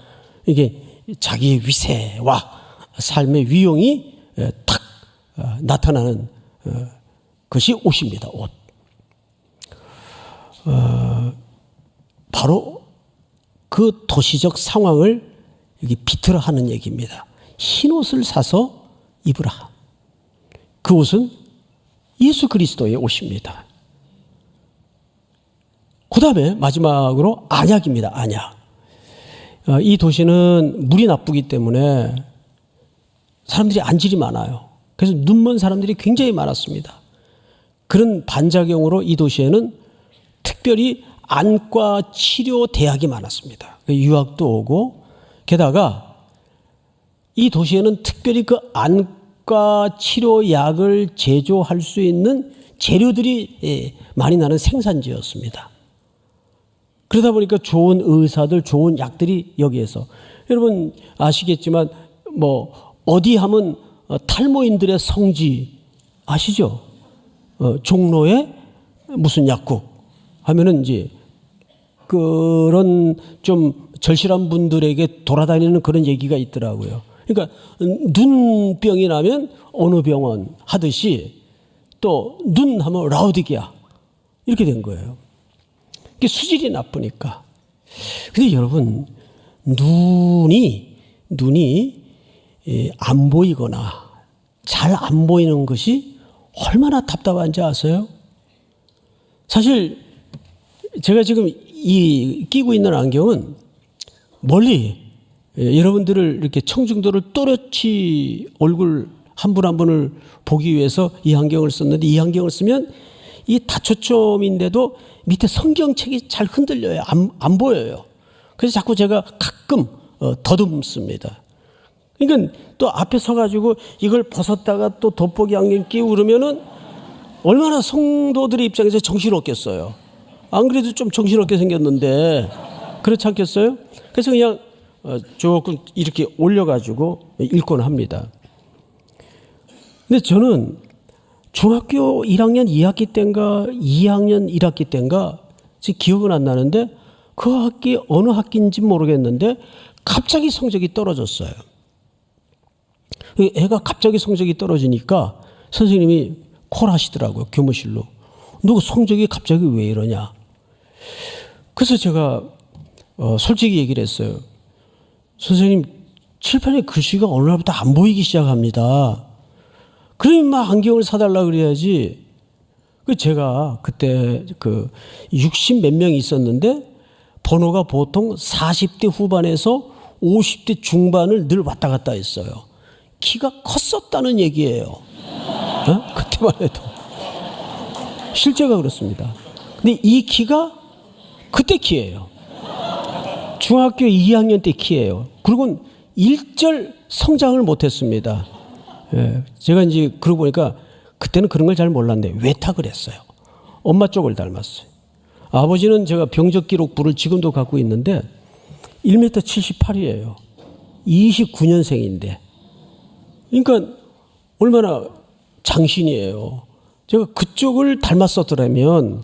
이게 자기의 위세와 삶의 위용이 탁 나타나는 것이 옷입니다. 옷. 바로 그 도시적 상황을 여기 비틀어 하는 얘기입니다. 흰 옷을 사서 입으라. 그 옷은 예수 그리스도의 옷입니다. 그 다음에 마지막으로 안약입니다. 안약. 이 도시는 물이 나쁘기 때문에 사람들이 안질이 많아요. 그래서 눈먼 사람들이 굉장히 많았습니다. 그런 반작용으로 이 도시에는 특별히 안과 치료 대학이 많았습니다. 유학도 오고, 게다가 이 도시에는 특별히 그 안과 치료약을 제조할 수 있는 재료들이 많이 나는 생산지였습니다. 그러다 보니까 좋은 의사들, 좋은 약들이 여기에서, 여러분 아시겠지만 어디 하면 탈모인들의 성지 아시죠? 종로에 무슨 약국 하면은 이제 그런 좀 절실한 분들에게 돌아다니는 그런 얘기가 있더라고요. 그러니까 눈병이 나면 어느 병원 하듯이 또 눈 하면 라오디게아 이렇게 된 거예요. 이게 수질이 나쁘니까. 근데 여러분 눈이 안 보이거나 잘 안 보이는 것이 얼마나 답답한지 아세요? 사실 제가 지금 끼고 있는 안경은 멀리 여러분들을 이렇게 청중도를 또렷이 얼굴 한 분 한 분을 보기 위해서 이 안경을 썼는데, 이 안경을 쓰면 이 다초점인데도 밑에 성경책이 잘 흔들려요. 안 보여요. 그래서 자꾸 제가 가끔 더듬습니다. 그러니까 또 앞에 서가지고 이걸 벗었다가 또 돋보기 안경 끼고 그러면은 얼마나 성도들의 입장에서 정신없겠어요. 안 그래도 좀 정신없게 생겼는데 그렇지 않겠어요? 그래서 그냥 조금 이렇게 올려가지고 읽곤 합니다. 근데 저는 중학교 1학년 2학기 때인가 2학년 1학기 때인가 지금 기억은 안 나는데 그 학기 어느 학기인지 모르겠는데 갑자기 성적이 떨어졌어요. 애가 갑자기 성적이 떨어지니까 선생님이 콜하시더라고요. 교무실로. 너 성적이 갑자기 왜 이러냐. 그래서 제가 솔직히 얘기를 했어요. 선생님, 칠판에 글씨가 어느 날부터 안 보이기 시작합니다. 그러면 막 안경을 사달라 그래야지. 제가 그때 60 몇 명이 있었는데 번호가 보통 40대 후반에서 50대 중반을 늘 왔다 갔다 했어요. 키가 컸었다는 얘기예요. 그때만 해도. 실제가 그렇습니다. 근데 이 키가 그때 키예요. 중학교 2학년 때 키예요. 그리고 일절 성장을 못했습니다. 제가 이제 그러고 보니까 그때는 그런 걸 잘 몰랐는데 외탁을 했어요. 엄마 쪽을 닮았어요. 아버지는 제가 병적 기록부를 지금도 갖고 있는데 1m 78이에요. 29년생인데. 그러니까 얼마나 장신이에요. 제가 그쪽을 닮았었더라면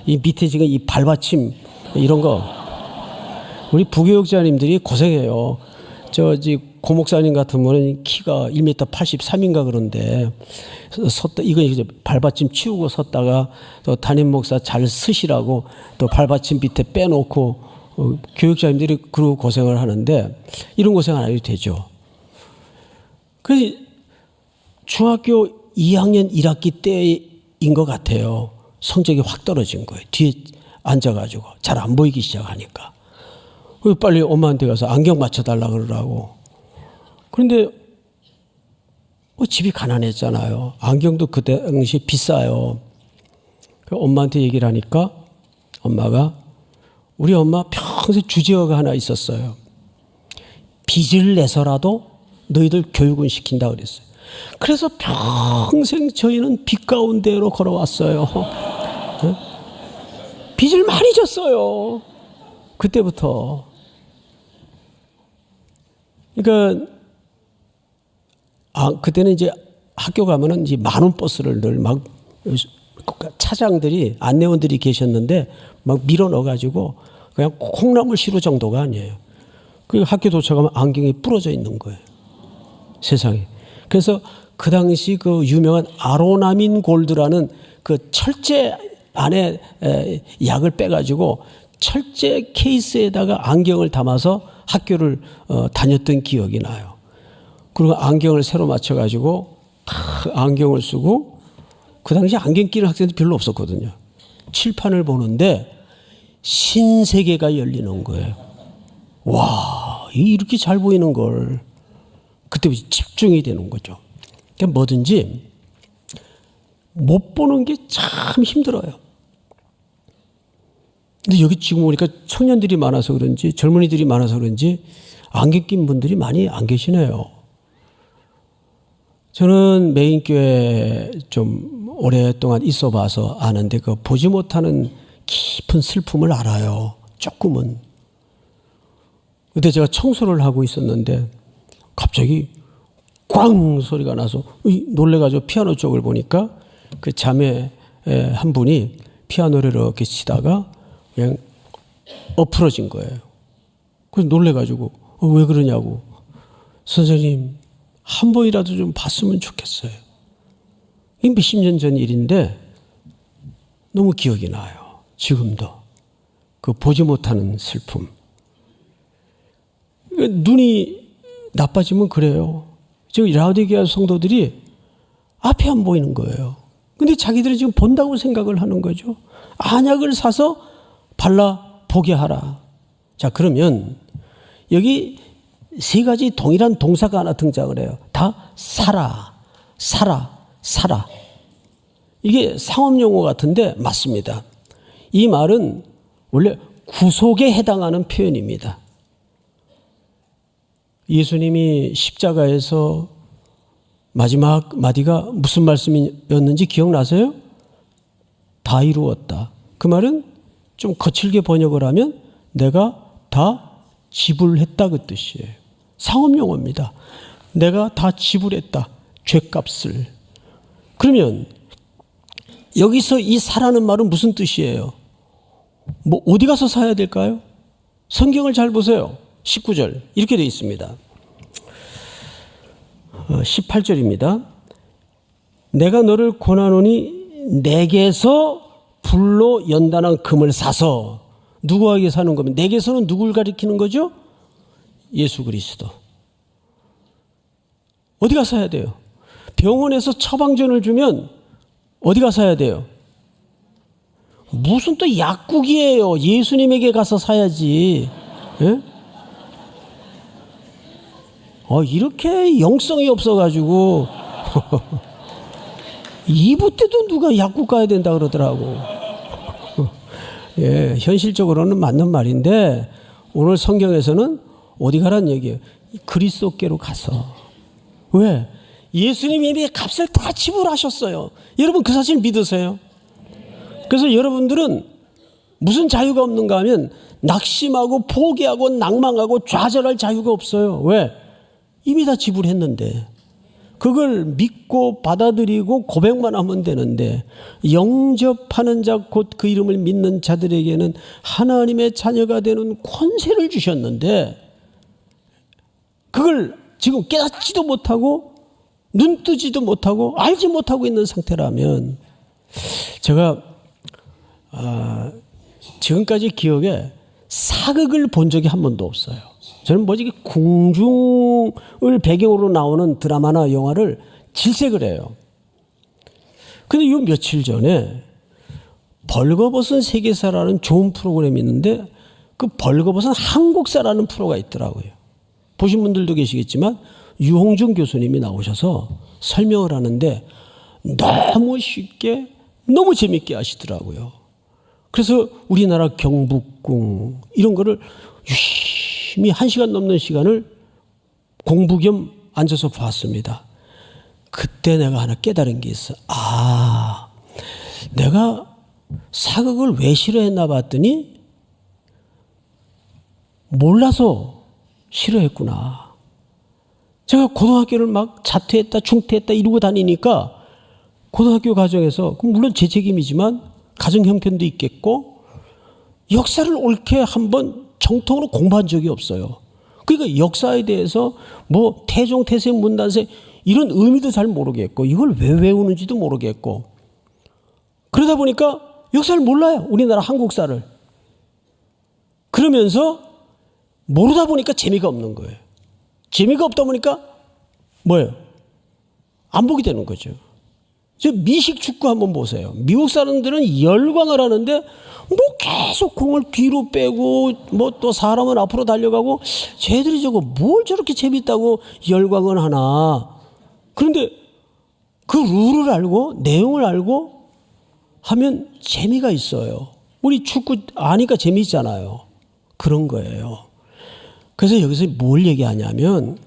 이 밑에 지금 이 발받침 이런 거. 우리 부교육자님들이 고생해요. 고목사님 같은 분은 키가 1m 83인가 그런데 이거 이제 발받침 치우고 섰다가 또 담임 목사 잘 쓰시라고 또 발받침 밑에 빼놓고 교육자님들이 그러고 고생을 하는데 이런 고생 안 해도 되죠. 그래서 중학교 2학년 1학기 때인 것 같아요. 성적이 확 떨어진 거예요. 뒤에 앉아가지고 잘 안 보이기 시작하니까. 빨리 엄마한테 가서 안경 맞춰달라 그러라고. 그런데 집이 가난했잖아요. 안경도 그때 당시 비싸요. 엄마한테 얘기를 하니까 엄마가, 우리 엄마 평생 주제어가 하나 있었어요. 빚을 내서라도 너희들 교육은 시킨다 그랬어요. 그래서 평생 저희는 빚 가운데로 걸어왔어요. 빚을 많이 졌어요. 그때부터. 그러니까 그때는 이제 학교 가면은 이제 만원 버스를 늘 막 차장들이 안내원들이 계셨는데 막 밀어 넣어가지고 그냥 콩나물 시루 정도가 아니에요. 그 학교 도착하면 안경이 부러져 있는 거예요. 세상에. 그래서 그 당시 그 유명한 아로나민 골드라는 그 철제 안에 약을 빼가지고 철제 케이스에다가 안경을 담아서 학교를 다녔던 기억이 나요. 그리고 안경을 새로 맞춰가지고 안경을 쓰고, 그 당시 안경 끼는 학생들 별로 없었거든요. 칠판을 보는데 신세계가 열리는 거예요. 와, 이렇게 잘 보이는 걸. 그때부터 집중이 되는 거죠. 그러니까 뭐든지 못 보는 게 참 힘들어요. 근데 여기 지금 보니까 청년들이 많아서 그런지 젊은이들이 많아서 그런지 안경 낀 분들이 많이 안 계시네요. 저는 메인교회 좀 오랫동안 있어 봐서 아는데 그 보지 못하는 깊은 슬픔을 알아요. 조금은. 그때 제가 청소를 하고 있었는데 갑자기 꽝 소리가 나서 놀래가지고 피아노 쪽을 보니까 그 자매 한 분이 피아노를 이렇게 치다가 그냥 엎으러진 거예요. 그래서 놀래가지고 왜 그러냐고. 선생님 한 번이라도 좀 봤으면 좋겠어요. 이 몇십 년 전 일인데 너무 기억이 나요. 지금도. 그 보지 못하는 슬픔. 눈이 나빠지면 그래요. 지금 라오디게아 성도들이 앞에 안 보이는 거예요. 근데 자기들이 지금 본다고 생각을 하는 거죠. 안약을 사서 발라 보게 하라. 자, 그러면 여기 세 가지 동일한 동사가 하나 등장을 해요. 다 살아, 살아, 살아. 이게 상업용어 같은데 맞습니다. 이 말은 원래 구속에 해당하는 표현입니다. 예수님이 십자가에서 마지막 마디가 무슨 말씀이었는지 기억나세요? 다 이루었다. 그 말은 좀 거칠게 번역을 하면 내가 다 지불했다 그 뜻이에요. 상업용어입니다. 내가 다 지불했다. 죗값을. 그러면 여기서 이 사라는 말은 무슨 뜻이에요? 뭐 어디 가서 사야 될까요? 성경을 잘 보세요. 19절 이렇게 되어 있습니다. 18절입니다. 내가 너를 권하노니 내게서 불로 연단한 금을 사서. 누구에게 사는 거면 내게서는 누굴 가리키는 거죠? 예수 그리스도. 어디 가서 사야 돼요? 병원에서 처방전을 주면 어디 가서 사야 돼요? 무슨 또 약국이에요. 예수님에게 가서 사야지. 예? 이렇게 영성이 없어가지고 2부 때도 누가 약국 가야 된다 그러더라고. 예, 현실적으로는 맞는 말인데 오늘 성경에서는 어디 가란 얘기예요? 그리스도께로 가서. 왜? 예수님이 이미 값을 다 지불하셨어요. 여러분 그 사실 믿으세요? 그래서 여러분들은 무슨 자유가 없는가 하면 낙심하고 포기하고 낭망하고 좌절할 자유가 없어요. 왜? 이미 다 지불했는데. 그걸 믿고 받아들이고 고백만 하면 되는데 영접하는 자 곧 그 이름을 믿는 자들에게는 하나님의 자녀가 되는 권세를 주셨는데 그걸 지금 깨닫지도 못하고 눈 뜨지도 못하고 알지 못하고 있는 상태라면 제가 지금까지 기억에 사극을 본 적이 한 번도 없어요. 저는 뭐지 궁중을 배경으로 나오는 드라마나 영화를 질색을 해요. 근데 요 며칠 전에 벌거벗은 세계사라는 좋은 프로그램이 있는데 그 벌거벗은 한국사라는 프로가 있더라고요. 보신 분들도 계시겠지만 유홍준 교수님이 나오셔서 설명을 하는데 너무 쉽게 너무 재밌게 하시더라고요. 그래서 우리나라 경복궁 이런 거를 유심히 1시간 넘는 시간을 공부 겸 앉아서 봤습니다. 그때 내가 하나 깨달은 게 있어. 내가 사극을 왜 싫어했나 봤더니 몰라서 싫어했구나. 제가 고등학교를 막 자퇴했다 중퇴했다 이러고 다니니까 고등학교 과정에서 물론 제 책임이지만 가정 형편도 있겠고 역사를 옳게 한번 정통으로 공부한 적이 없어요. 그러니까 역사에 대해서 뭐 태종, 태생, 문단세 이런 의미도 잘 모르겠고 이걸 왜 외우는지도 모르겠고 그러다 보니까 역사를 몰라요. 우리나라 한국사를. 그러면서 모르다 보니까 재미가 없는 거예요. 재미가 없다 보니까 뭐예요? 안 보게 되는 거죠. 저 미식 축구 한번 보세요. 미국 사람들은 열광을 하는데 뭐 계속 공을 뒤로 빼고 뭐 또 사람은 앞으로 달려가고 쟤들이 저거 뭘 저렇게 재밌다고 열광을 하나. 그런데 그 룰을 알고 내용을 알고 하면 재미가 있어요. 우리 축구 아니까 재미있잖아요. 그런 거예요. 그래서 여기서 뭘 얘기하냐면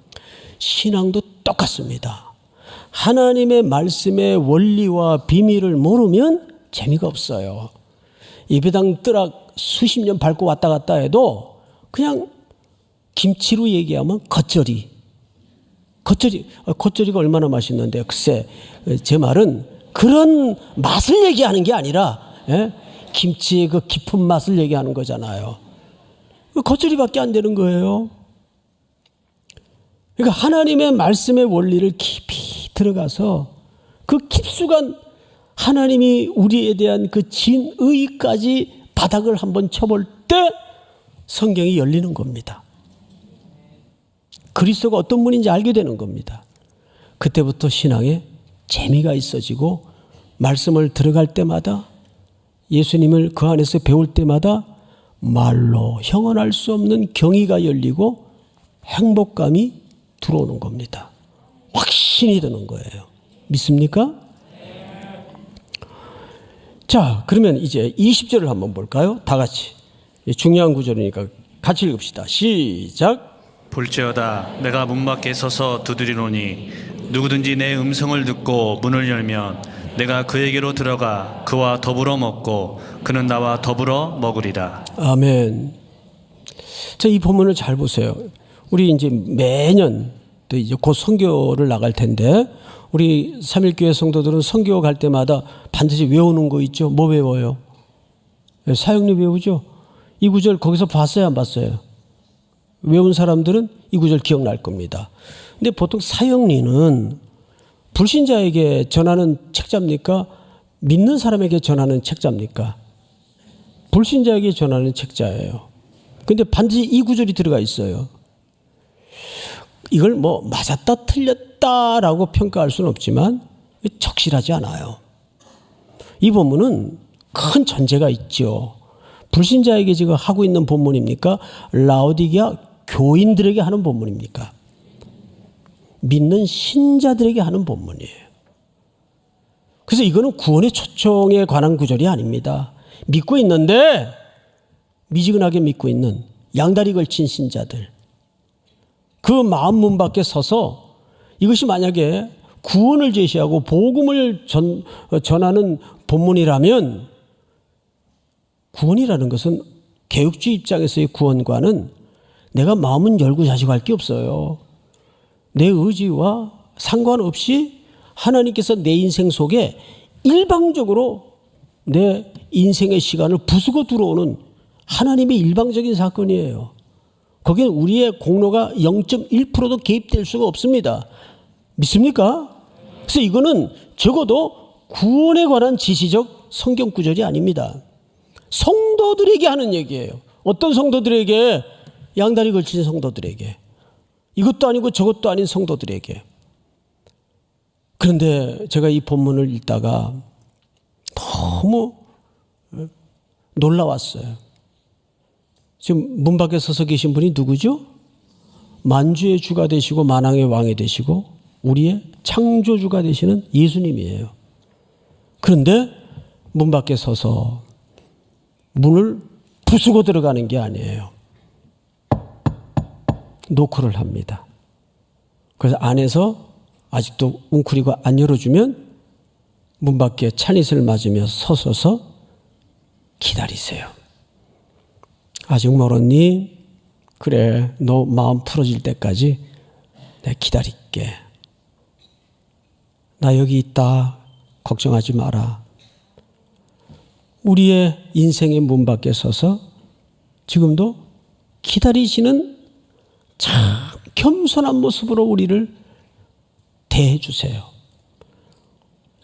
신앙도 똑같습니다. 하나님의 말씀의 원리와 비밀을 모르면 재미가 없어요. 예배당 뜨락 수십 년 밟고 왔다 갔다 해도 그냥 김치로 얘기하면 겉절이가 얼마나 맛있는데 글쎄 제 말은 그런 맛을 얘기하는 게 아니라 김치의 그 깊은 맛을 얘기하는 거잖아요. 겉절이밖에 안 되는 거예요. 그러니까 하나님의 말씀의 원리를 깊이 들어가서 그 깊숙한 하나님이 우리에 대한 그 진의까지 바닥을 한번 쳐볼 때 성경이 열리는 겁니다. 그리스도가 어떤 분인지 알게 되는 겁니다. 그때부터 신앙에 재미가 있어지고 말씀을 들어갈 때마다 예수님을 그 안에서 배울 때마다 말로 형언할 수 없는 경의가 열리고 행복감이 들어오는 겁니다. 확신이 드는 거예요. 믿습니까? 자, 그러면 이제 20절을 한번 볼까요? 다 같이. 중요한 구절이니까 같이 읽읍시다. 시작. 볼지어다 내가 문 밖에 서서 두드리노니 누구든지 내 음성을 듣고 문을 열면 내가 그에게로 들어가 그와 더불어 먹고 그는 나와 더불어 먹으리라. 아멘. 자, 이 본문을 잘 보세요. 우리 이제 매년 또 이제 곧 선교를 나갈 텐데 우리 삼일교회 성도들은 선교 갈 때마다 반드시 외우는 거 있죠. 뭐 외워요? 사역리 외우죠. 이 구절 거기서 봤어요, 안 봤어요? 외운 사람들은 이 구절 기억날 겁니다. 근데 보통 사역리는 불신자에게 전하는 책자입니까? 믿는 사람에게 전하는 책자입니까? 불신자에게 전하는 책자예요. 근데 반드시 이 구절이 들어가 있어요. 이걸 뭐 맞았다 틀렸다라고 평가할 수는 없지만 적실하지 않아요. 이 본문은 큰 전제가 있죠. 불신자에게 지금 하고 있는 본문입니까? 라오디게아 교인들에게 하는 본문입니까? 믿는 신자들에게 하는 본문이에요. 그래서 이거는 구원의 초청에 관한 구절이 아닙니다. 믿고 있는데 미지근하게 믿고 있는 양다리 걸친 신자들, 그 마음 문 밖에 서서 이것이 만약에 구원을 제시하고 복음을 전하는 본문이라면 구원이라는 것은 개혁주의 입장에서의 구원과는 내가 마음은 열고 자식할 게 없어요. 내 의지와 상관없이 하나님께서 내 인생 속에 일방적으로 내 인생의 시간을 부수고 들어오는 하나님의 일방적인 사건이에요. 거기에 우리의 공로가 0.1%도 개입될 수가 없습니다. 믿습니까? 그래서 이거는 적어도 구원에 관한 지시적 성경 구절이 아닙니다. 성도들에게 하는 얘기예요. 어떤 성도들에게? 양다리 걸친 성도들에게. 이것도 아니고 저것도 아닌 성도들에게. 그런데 제가 이 본문을 읽다가 너무 놀라웠어요. 지금 문 밖에 서서 계신 분이 누구죠? 만주의 주가 되시고 만왕의 왕이 되시고 우리의 창조주가 되시는 예수님이에요. 그런데 문 밖에 서서 문을 부수고 들어가는 게 아니에요. 노크를 합니다. 그래서 안에서 아직도 웅크리고 안 열어주면 문 밖에 찬잇을 맞으며 서서서 기다리세요. 아직 멀었니? 그래, 너 마음 풀어질 때까지 내가 기다릴게. 나 여기 있다. 걱정하지 마라. 우리의 인생의 문 밖에 서서 지금도 기다리시는 참 겸손한 모습으로 우리를 대해 주세요.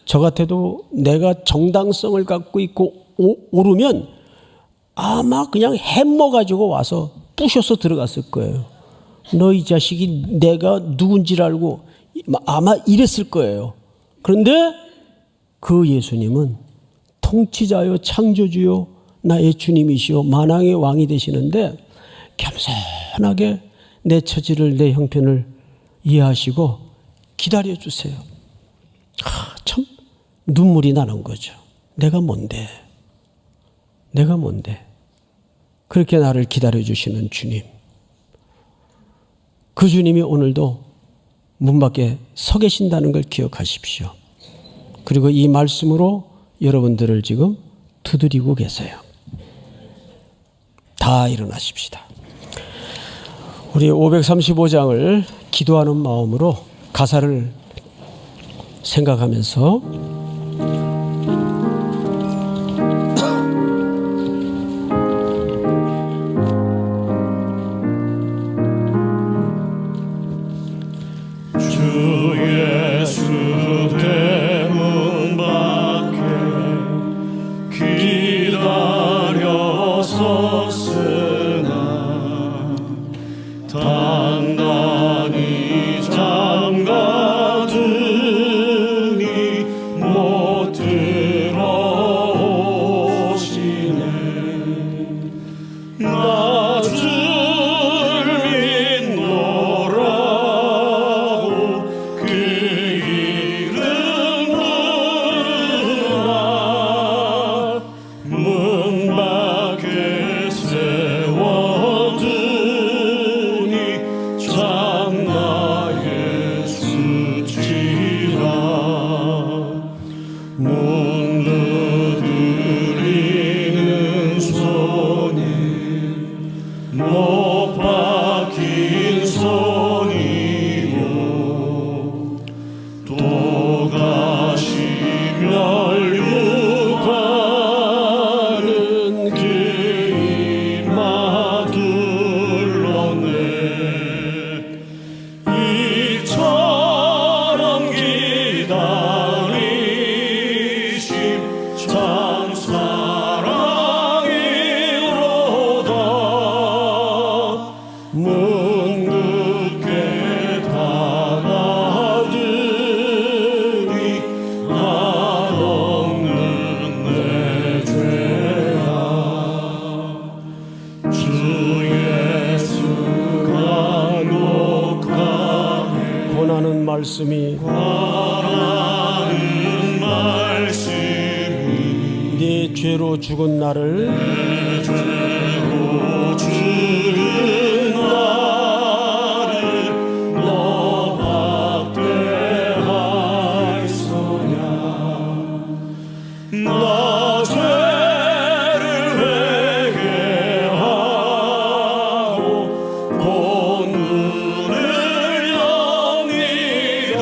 저 같아도 내가 정당성을 갖고 있고 오르면 아마 그냥 햄머 가지고 와서 부셔서 들어갔을 거예요. 너 이 자식이 내가 누군지를 알고 아마 이랬을 거예요. 그런데 그 예수님은 통치자요 창조주요 나의 주님이시요 만왕의 왕이 되시는데 겸손하게 내 처지를 내 형편을 이해하시고 기다려주세요. 참 눈물이 나는 거죠. 내가 뭔데? 내가 뭔데? 그렇게 나를 기다려주시는 주님. 그 주님이 오늘도 문 밖에 서 계신다는 걸 기억하십시오. 그리고 이 말씀으로 여러분들을 지금 두드리고 계세요. 다 일어나십시다. 우리 535장을 기도하는 마음으로 가사를 생각하면서 네 죄로 죽은 나를 너 박대하였으냐 나 죄를 회개하고 본문을 엽니다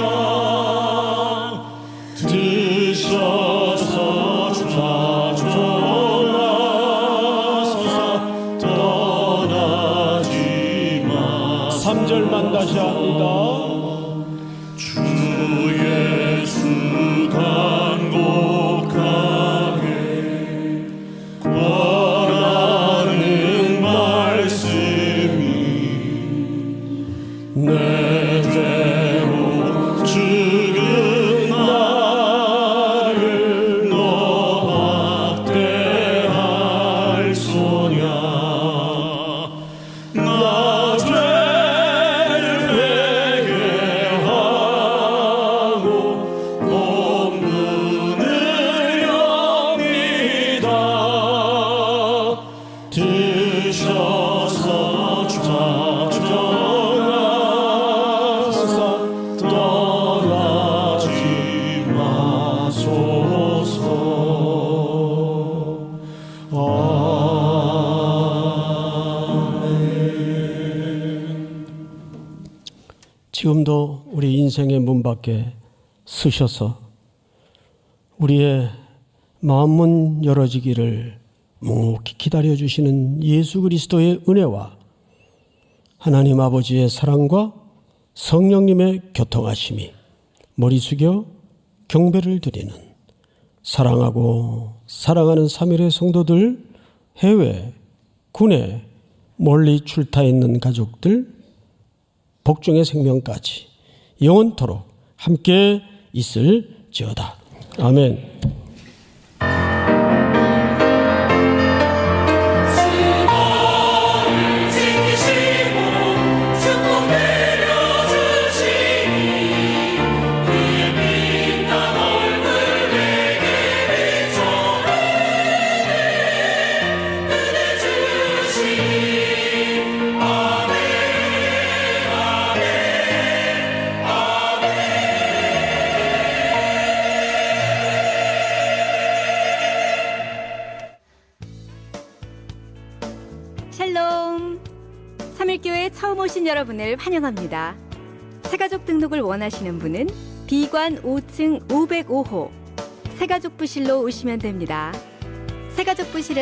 지금도 우리 인생의 문 밖에 서셔서 우리의 마음문 열어지기를 묵묵히 기다려주시는 예수 그리스도의 은혜와 하나님 아버지의 사랑과 성령님의 교통하심이 머리 숙여 경배를 드리는 사랑하고 사랑하는 3일의 성도들, 해외, 군에 멀리 출타 있는 가족들, 복중의 생명까지 영원토록 함께 있을지어다. 아멘. 샬롬! 3일교회 처음 오신 여러분을 환영합니다. 새가족 등록을 원하시는 분은 비관 5층 505호 새가족부실로 오시면 됩니다. 새가족부실은